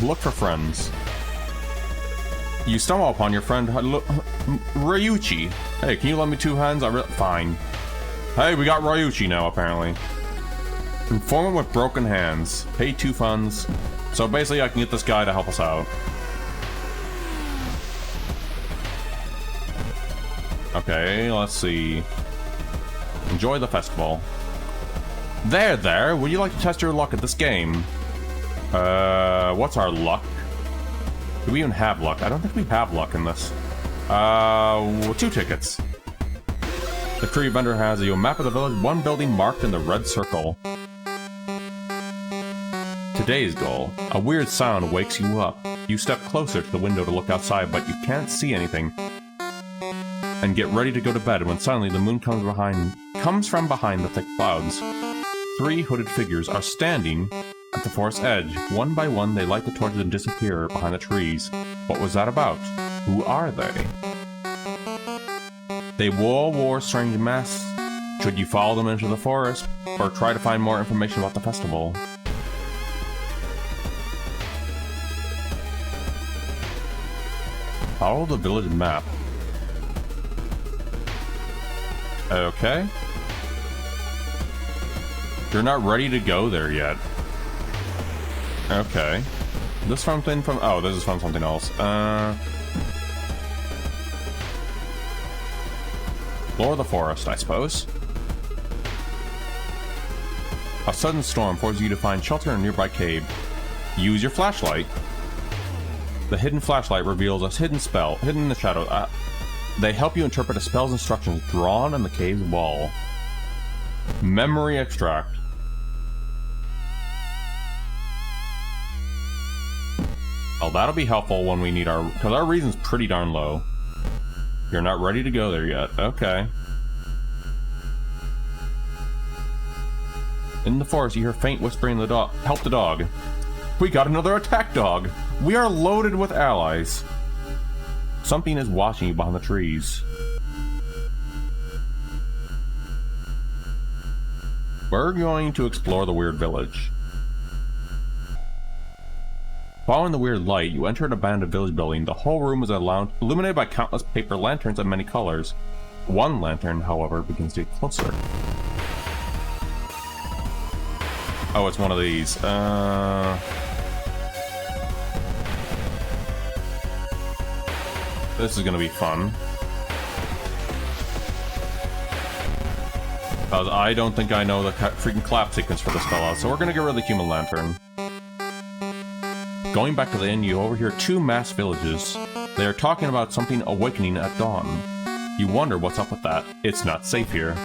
Look for friends. You stumble upon your friend Ryuichi. Hey, can you lend me 2 hands? Fine. Hey, we got Ryuichi now, apparently. Informant with broken hands. Pay 2 funds. So basically, I can get this guy to help us out. Okay, let's see. Enjoy the festival. There! Would you like to test your luck at this game? What's our luck? Do we even have luck? I don't think we have luck in this. 2 tickets. The tree vendor has a map of the village, 1 building marked in the red circle. Today's goal. A weird sound wakes you up. You step closer to the window to look outside, but you can't see anything. And get ready to go to bed when suddenly the moon comes from behind the thick clouds. 3 hooded figures are standing at the forest edge. One by one, they light the torches and disappear behind the trees. What was that about? Who are they? They all wore strange masks. Should you follow them into the forest, or try to find more information about the festival? Follow the village map. Okay. You're not ready to go there yet. Okay. This something from... Oh, this is from something else. Lore of the forest, I suppose. A sudden storm forces you to find shelter in a nearby cave. Use your flashlight. The hidden flashlight reveals a hidden spell, hidden in the shadow. They help you interpret a spell's instructions drawn on the cave's wall. Memory extract. Oh, that'll be helpful when we need our... because our reason's pretty darn low. You're not ready to go there yet. Okay. In the forest, you hear faint whispering the dog. Help the dog. We got another attack dog. We are loaded with allies. Something is watching you behind the trees. We're going to explore the weird village. Following the weird light, you enter an abandoned village building. The whole room is illuminated by countless paper lanterns of many colors. One lantern, however, begins to get closer. Oh, it's one of these. This is gonna be fun. Because I don't think I know the freaking clap sequence for this fella, so we're gonna get rid of the human lantern. Going back to the inn, you overhear two masked villages. They are talking about something awakening at dawn. You wonder what's up with that. It's not safe here.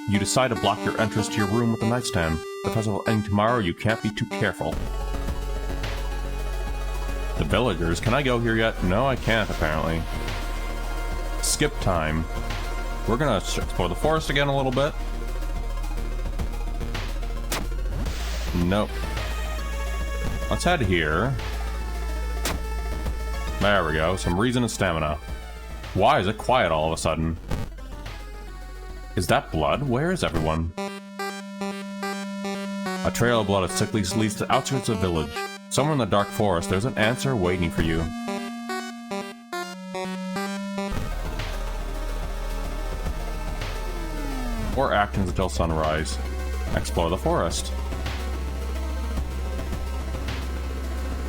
You decide to block your entrance to your room with a nightstand. The festival ending tomorrow, you can't be too careful. The villagers, can I go here yet? No, I can't, apparently. Skip time. We're gonna explore the forest again a little bit. Nope. Let's head here. There we go. Some reason and stamina. Why is it quiet all of a sudden? Is that blood? Where is everyone? A trail of blood of sick leads to the outskirts of the village. Somewhere in the dark forest, there's an answer waiting for you. Or actions until sunrise. Explore the forest.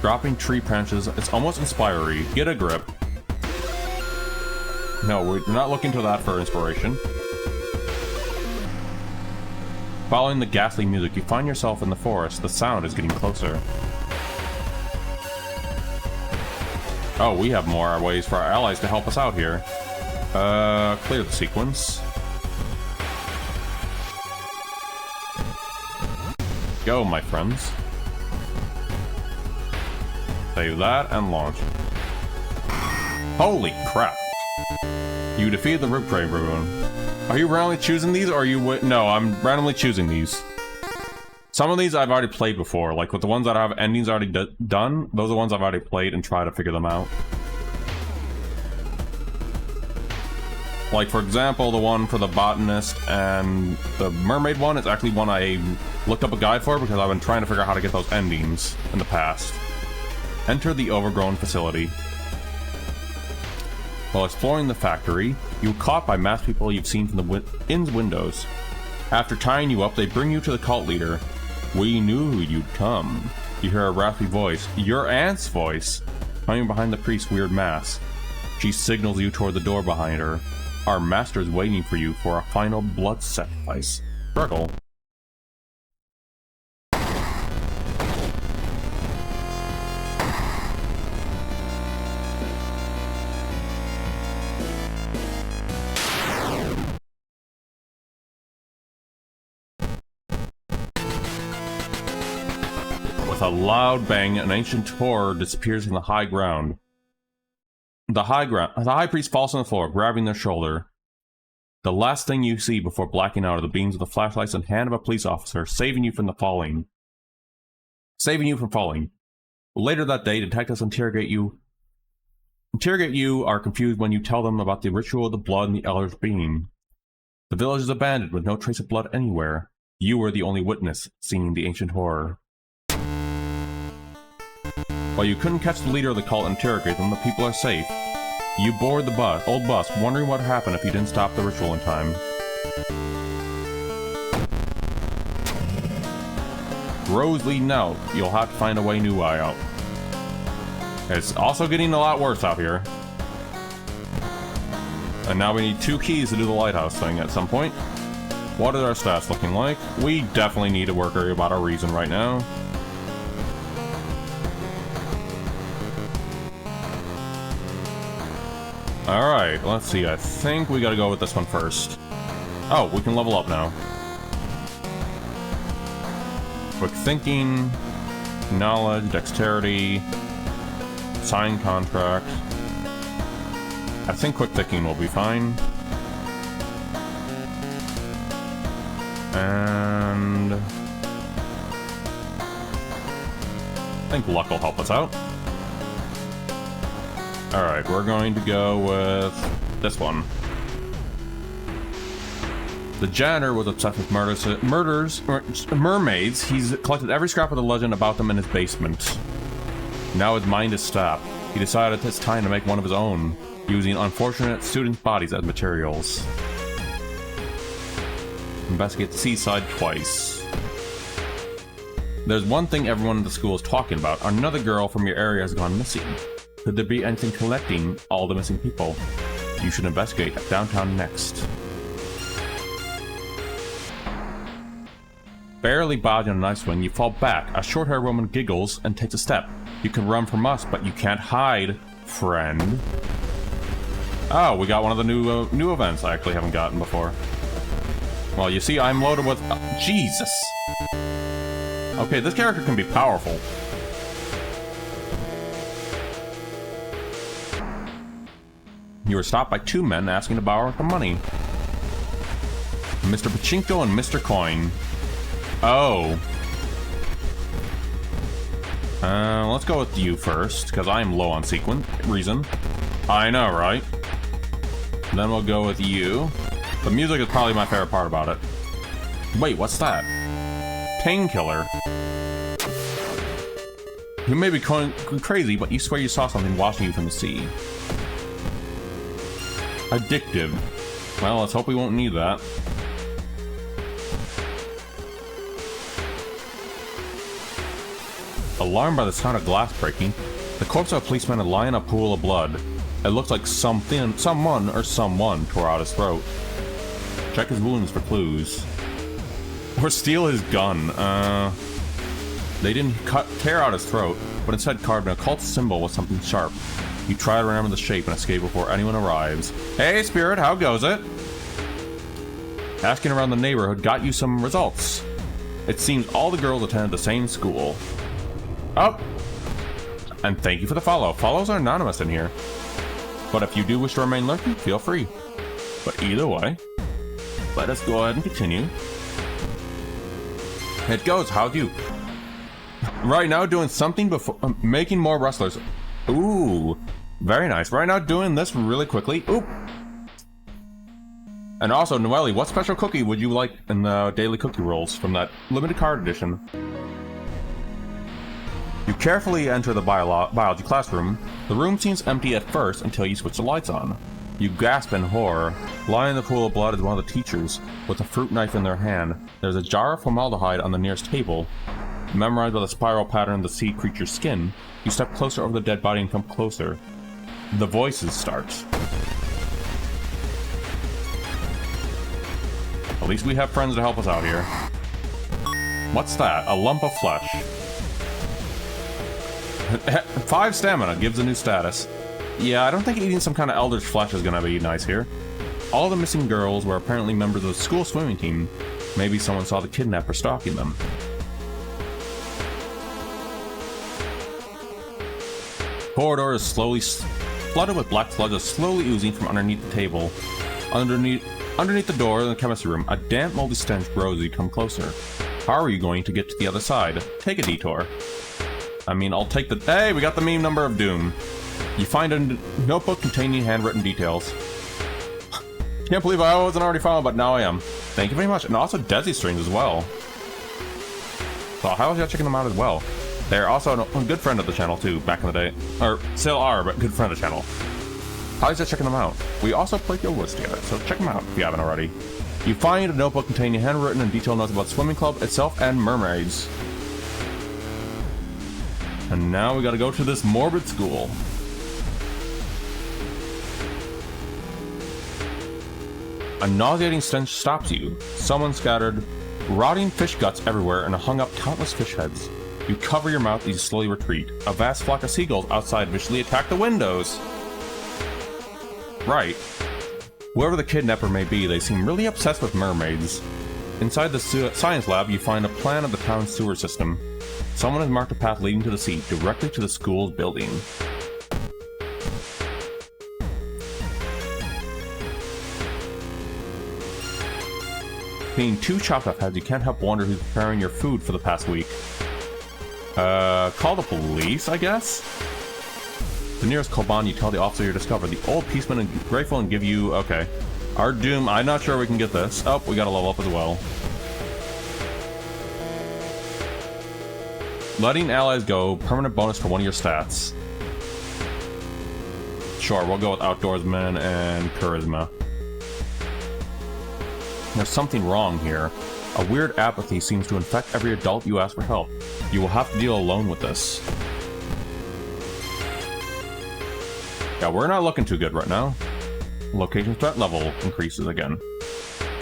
Dropping tree branches, it's almost inspiring. Get a grip. No, we're not looking to that for inspiration. Following the ghastly music, you find yourself in the forest. The sound is getting closer. Oh, we have more ways for our allies to help us out here. Clear the sequence. Go, my friends. Save that and launch. Holy crap. You defeated the Rip Grave Ruin. Are you randomly choosing these, or are you... No, I'm randomly choosing these. Some of these I've already played before, like with the ones that have endings already done, those are the ones I've already played and tried to figure them out. Like, for example, the one for the botanist and the mermaid one is actually one I looked up a guide for because I've been trying to figure out how to get those endings in the past. Enter the overgrown facility. While exploring the factory, you were caught by masked people you've seen from the inn's windows. After tying you up, they bring you to the cult leader. We knew you'd come. You hear a raspy voice, your aunt's voice, coming behind the priest's weird mask. She signals you toward the door behind her. Our master is waiting for you for a final blood sacrifice. Struggle. With a loud bang, an ancient horror disappears from the high ground. The high priest falls on the floor, grabbing their shoulder. The last thing you see before blacking out are the beams of the flashlights and hand of a police officer, saving you from falling. Later that day, detectives interrogate you are confused when you tell them about the ritual of the blood and the elder's beam. The village is abandoned with no trace of blood anywhere. You were the only witness seeing the ancient horror. While you couldn't catch the leader of the cult and interrogate them, the people are safe. You board the old bus, wondering what happened if you didn't stop the ritual in time. Roads leading out. You'll have to find a new way out. It's also getting a lot worse out here. And now we need 2 keys to do the lighthouse thing at some point. What are our stats looking like? We definitely need to worry about our reason right now. Alright, let's see. I think we gotta go with this one first. Oh, we can level up now. Quick thinking, knowledge, dexterity, sign contract. I think quick thinking will be fine. And I think luck will help us out. Alright, we're going to go with this one. The janitor was obsessed with mermaids. He's collected every scrap of the legend about them in his basement. Now his mind is stopped. He decided it's time to make one of his own, using unfortunate students' bodies as materials. Investigate the seaside twice. There's one thing everyone in the school is talking about. Another girl from your area has gone missing. Could there be anything collecting all the missing people? You should investigate at downtown next. Barely bodging a knife swing, you fall back. A short-haired woman giggles and takes a step. You can run from us, but you can't hide, friend. Oh, we got one of the new events I actually haven't gotten before. Well, you see, I'm loaded with... Jesus! Okay, this character can be powerful. You were stopped by two men asking to borrow some money. Mr. Pachinko and Mr. Coin. Oh. Let's go with you first, because I am low on reason. I know, right? Then we'll go with you. The music is probably my favorite part about it. Wait, what's that? Painkiller. You may be going crazy, but you swear you saw something watching you from the sea. Addictive. Well, let's hope we won't need that. Alarmed by the sound of glass breaking, the corpse of a policeman had lying in a pool of blood. It looked like someone tore out his throat. Check his wounds for clues. Or steal his gun. They didn't tear out his throat, but instead carved an occult symbol with something sharp. You try to remember the shape and escape before anyone arrives. Hey, Spirit, how goes it? Asking around the neighborhood got you some results. It seems all the girls attended the same school. Oh! And thank you for the follow. Follows are anonymous in here. But if you do wish to remain lurking, feel free. But either way, let us go ahead and continue. It goes, how'd you? Right now doing something before... making more wrestlers. Ooh, very nice. Right now doing this really quickly. Oop. And also, Noelle, what special cookie would you like in the daily cookie rolls from that limited card edition? You carefully enter the biology classroom. The room seems empty at first until you switch the lights on. You gasp in horror. Lying in the pool of blood is one of the teachers, with a fruit knife in their hand. There's a jar of formaldehyde on the nearest table. Memorized by the spiral pattern of the sea creature's skin, you step closer over the dead body and come closer. The voices start. At least we have friends to help us out here. What's that? A lump of flesh. 5 stamina gives a new status. Yeah, I don't think eating some kind of elder's flesh is gonna be nice here. All the missing girls were apparently members of the school swimming team. Maybe someone saw the kidnapper stalking them. Corridor is slowly flooded with black sludge slowly oozing from underneath the table. Underneath the door in the chemistry room, a damp, moldy stench grows as you come closer. How are you going to get to the other side? Take a detour. I mean, I'll take the... Hey, we got the meme number of doom. You find a notebook containing handwritten details. Can't believe I wasn't already followed, but now I am. Thank you very much. And also Desi strings as well. So how was y'all checking them out as well? They're also a good friend of the channel too, back in the day. Or still are, but good friend of the channel. How is that checking them out? We also played Guild Wars together, so check them out if you haven't already. You find a notebook containing handwritten and detailed notes about swimming club itself and mermaids. And now we gotta go to this morbid school. A nauseating stench stops you. Someone scattered rotting fish guts everywhere and hung up countless fish heads. You cover your mouth as you slowly retreat. A vast flock of seagulls outside viciously attack the windows. right. Whoever the kidnapper may be, they seem really obsessed with mermaids. Inside the science lab, you find a plan of the town's sewer system. Someone has marked a path leading to the sea, directly to the school's building. Being two chopped up heads, you can't help wonder who's preparing your food for the past week. Call the police, I guess? The nearest Koban, you tell the officer you discovered. The old policeman is grateful and give you... Okay. Our doom... I'm not sure we can get this. Oh, we gotta level up as well. Letting allies go. Permanent bonus for one of your stats. Sure, we'll go with outdoorsman and charisma. There's something wrong here. A weird apathy seems to infect every adult you ask for help. You will have to deal alone with this. Yeah, we're not looking too good right now. Location threat level increases again.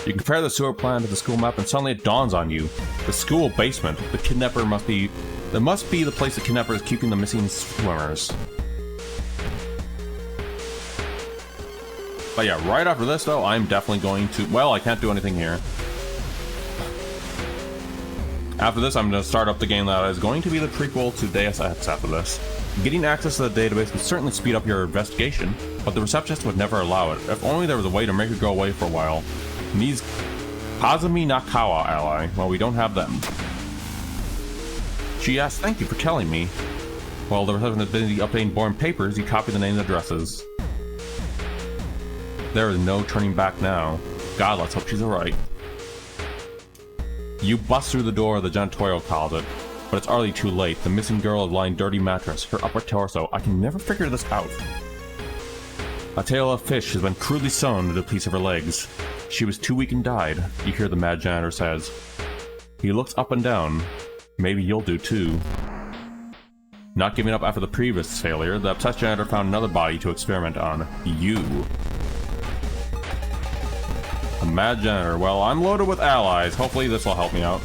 You compare the sewer plan to the school map and suddenly it dawns on you. The school basement. The kidnapper must be... That must be the place the kidnapper is keeping the missing swimmers. But yeah, right after this though, I'm definitely going to... Well, I can't do anything here. After this, I'm going to start up the game that is going to be the prequel to Deus Ex after this. Getting access to the database would certainly speed up your investigation, but the receptionist would never allow it. If only there was a way to make it go away for a while. Needs Kazumi Nakawa ally. Well, we don't have them. She asked, "Thank you for telling me." While the receptionist is busy updating boring papers, you copy the names and addresses. There is no turning back now. God, let's hope she's alright. You bust through the door of the janitorial closet, but it's already too late. The missing girl is lying dirty mattress, her upper torso. I can never figure this out. A tail of fish has been crudely sewn into a piece of her legs. She was too weak and died, you hear the mad janitor says. He looks up and down. Maybe you'll do too. Not giving up after the previous failure, the obsessed janitor found another body to experiment on. You. A mad janitor. Well, I'm loaded with allies. Hopefully this will help me out.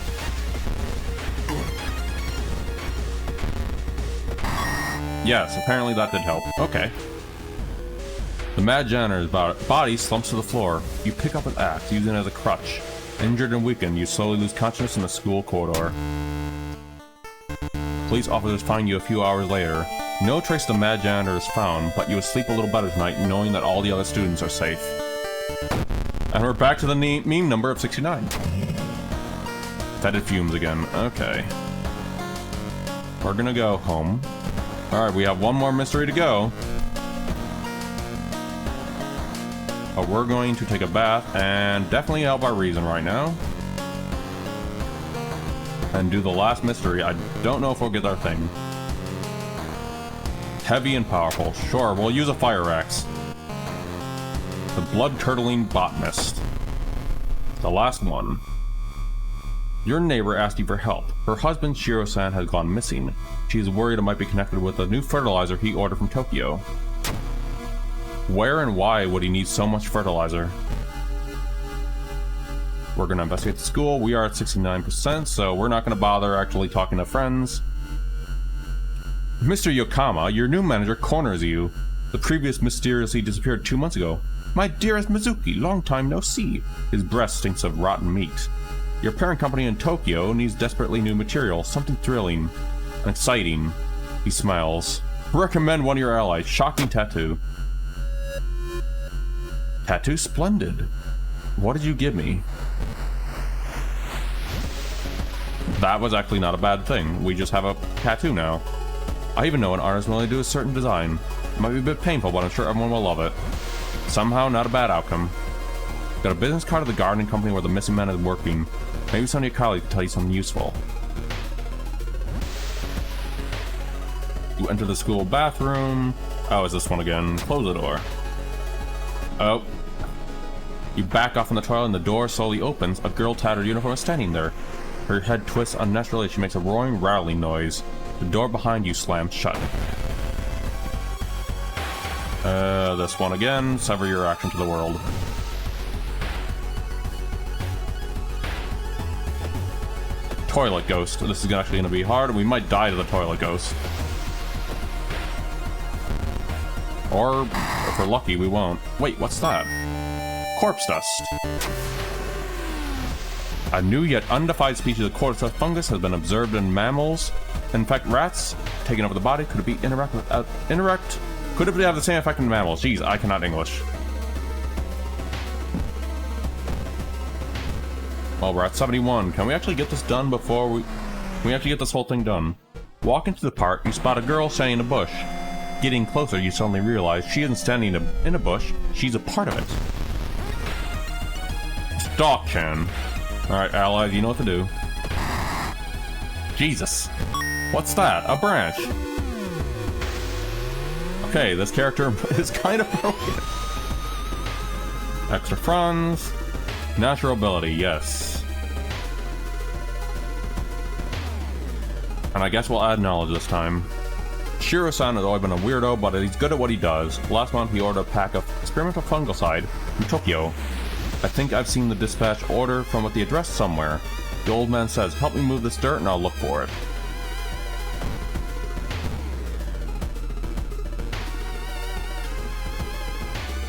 Yes, apparently that did help. Okay. The mad janitor's body slumps to the floor. You pick up an axe, using it as a crutch. Injured and weakened, you slowly lose consciousness in the school corridor. Police officers find you a few hours later. No trace of the mad janitor is found, but you will sleep a little better tonight knowing that all the other students are safe. And we're back to the meme number of 69. Fetid fumes again. Okay. We're gonna go home. Alright, we have one more mystery to go. But we're going to take a bath and definitely help our reason right now. And do the last mystery. I don't know if we'll get our thing. Heavy and powerful. Sure, we'll use a fire axe. The blood-curdling botanist. The last one. Your neighbor asked you for help. Her husband, Shiro-san, has gone missing. She is worried it might be connected with a new fertilizer he ordered from Tokyo. Where and why would he need so much fertilizer? We're going to investigate the school. We are at 69%, so we're not going to bother actually talking to friends. Mr. Yokama, your new manager corners you. The previous mysteriously disappeared 2 months ago. My dearest Mizuki, long time no see. His breath stinks of rotten meat. Your parent company in Tokyo needs desperately new material, something thrilling and exciting. He smiles. Recommend one of your allies. Shocking tattoo. Tattoo splendid. What did you give me? That was actually not a bad thing. We just have a tattoo now. I even know an artist will only do a certain design. It might be a bit painful, but I'm sure everyone will love it. Somehow, not a bad outcome. Got a business card of the gardening company where the missing man is working. Maybe some of your colleagues can tell you something useful. You enter the school bathroom. Oh, it's this one again. Close the door. Oh. You back off in the toilet and the door slowly opens. A girl tattered uniform is standing there. Her head twists unnaturally. She makes a roaring, rattling noise. The door behind you slams shut. This one again. Sever your action to the world. Toilet ghost. This is actually going to be hard. We might die to the toilet ghost. Or, if we're lucky, we won't. Wait, what's that? Corpse dust. A new yet undefined species of corpse dust fungus has been observed in mammals. In fact, rats taking over the body could it have the same effect in mammals? Jeez, I cannot English. Well, we're at 71. Can we actually get this done before we actually get this whole thing done? Walk into the park, you spot a girl standing in a bush. Getting closer, you suddenly realize she isn't standing in a bush, she's a part of it. Stalk-chan. Alright, allies, you know what to do. Jesus. What's that? A branch. Okay, this character is kind of broken. Extra fronds. Natural ability, yes. And I guess we'll add knowledge this time. Shiro-san has always been a weirdo, but he's good at what he does. Last month he ordered a pack of experimental fungicide from Tokyo. I think I've seen the dispatch order from at the address somewhere. The old man says, help me move this dirt and I'll look for it.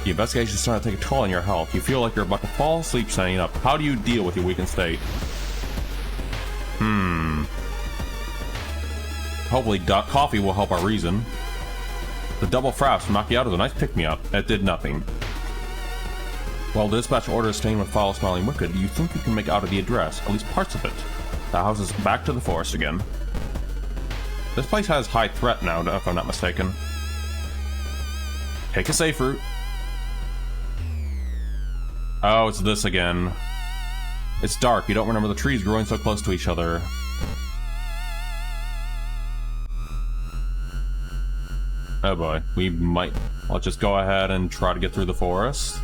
The investigation is starting to take a toll on your health. You feel like you're about to fall asleep standing up. How do you deal with your weakened state? Hopefully coffee will help our reason. The double fraps from Macchiato is a nice pick-me-up. It did nothing. While the dispatch order is stained with foul-smelling liquid, you think you can make out of the address, at least parts of it. The house is back to the forest again. This place has high threat now, if I'm not mistaken. Take a safe route. Oh, it's this again. It's dark, you don't remember the trees growing so close to each other. Oh boy, let's just go ahead and try to get through the forest.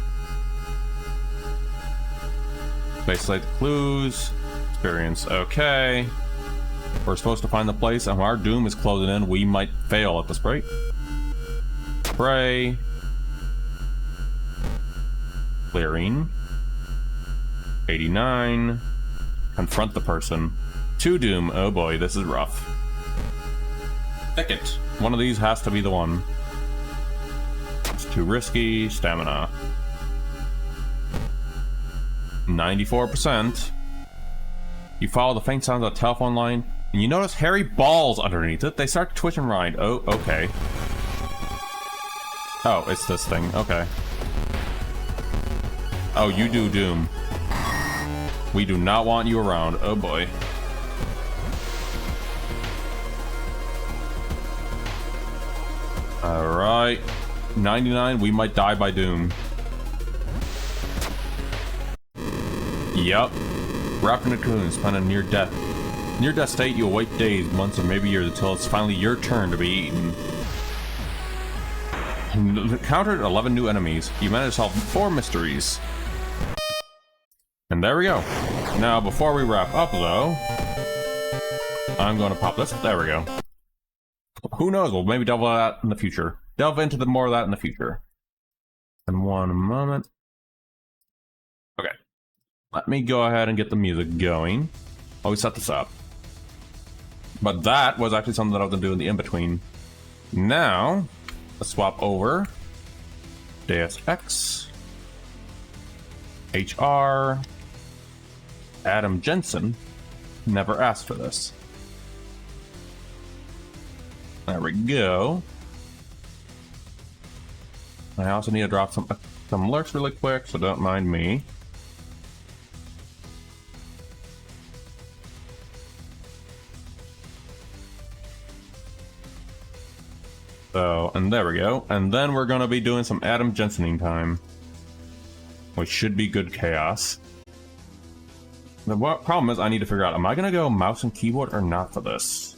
Basically, the clues. Experience, okay. We're supposed to find the place, and when our doom is closing in, we might fail at this break. Pray. Clearing. 89. Confront the person. To doom, oh boy, this is rough. Thicket. One of these has to be the one. It's too risky. Stamina. 94%. You follow the faint sounds of the telephone line, and you notice hairy balls underneath it. They start to twitch and writhe. Oh, okay. Oh, it's this thing. Okay. Oh, you do doom. We do not want you around. Oh boy. Alright. 99, we might die by doom. Yup. Wrapped in a cocoon, spent a near-death state, you'll wait days, months, or maybe years until it's finally your turn to be eaten. Encountered 11 new enemies. You managed to solve 4 mysteries. And there we go. Now, before we wrap up, though, I'm going to pop this. There we go. Who knows? We'll maybe delve that in the future. Delve into more of that in the future. In one moment. Okay. Let me go ahead and get the music going while we set this up. But that was actually something that I was going to do in the in-between. Now, let's swap over. Deus Ex. HR. Adam Jensen. Never asked for this. There we go. I also need to drop some alerts really quick, so don't mind me. So, and there we go. And then we're going to be doing some Adam Jensening time. Which should be good chaos. The problem is I need to figure out, am I going to go mouse and keyboard or not for this?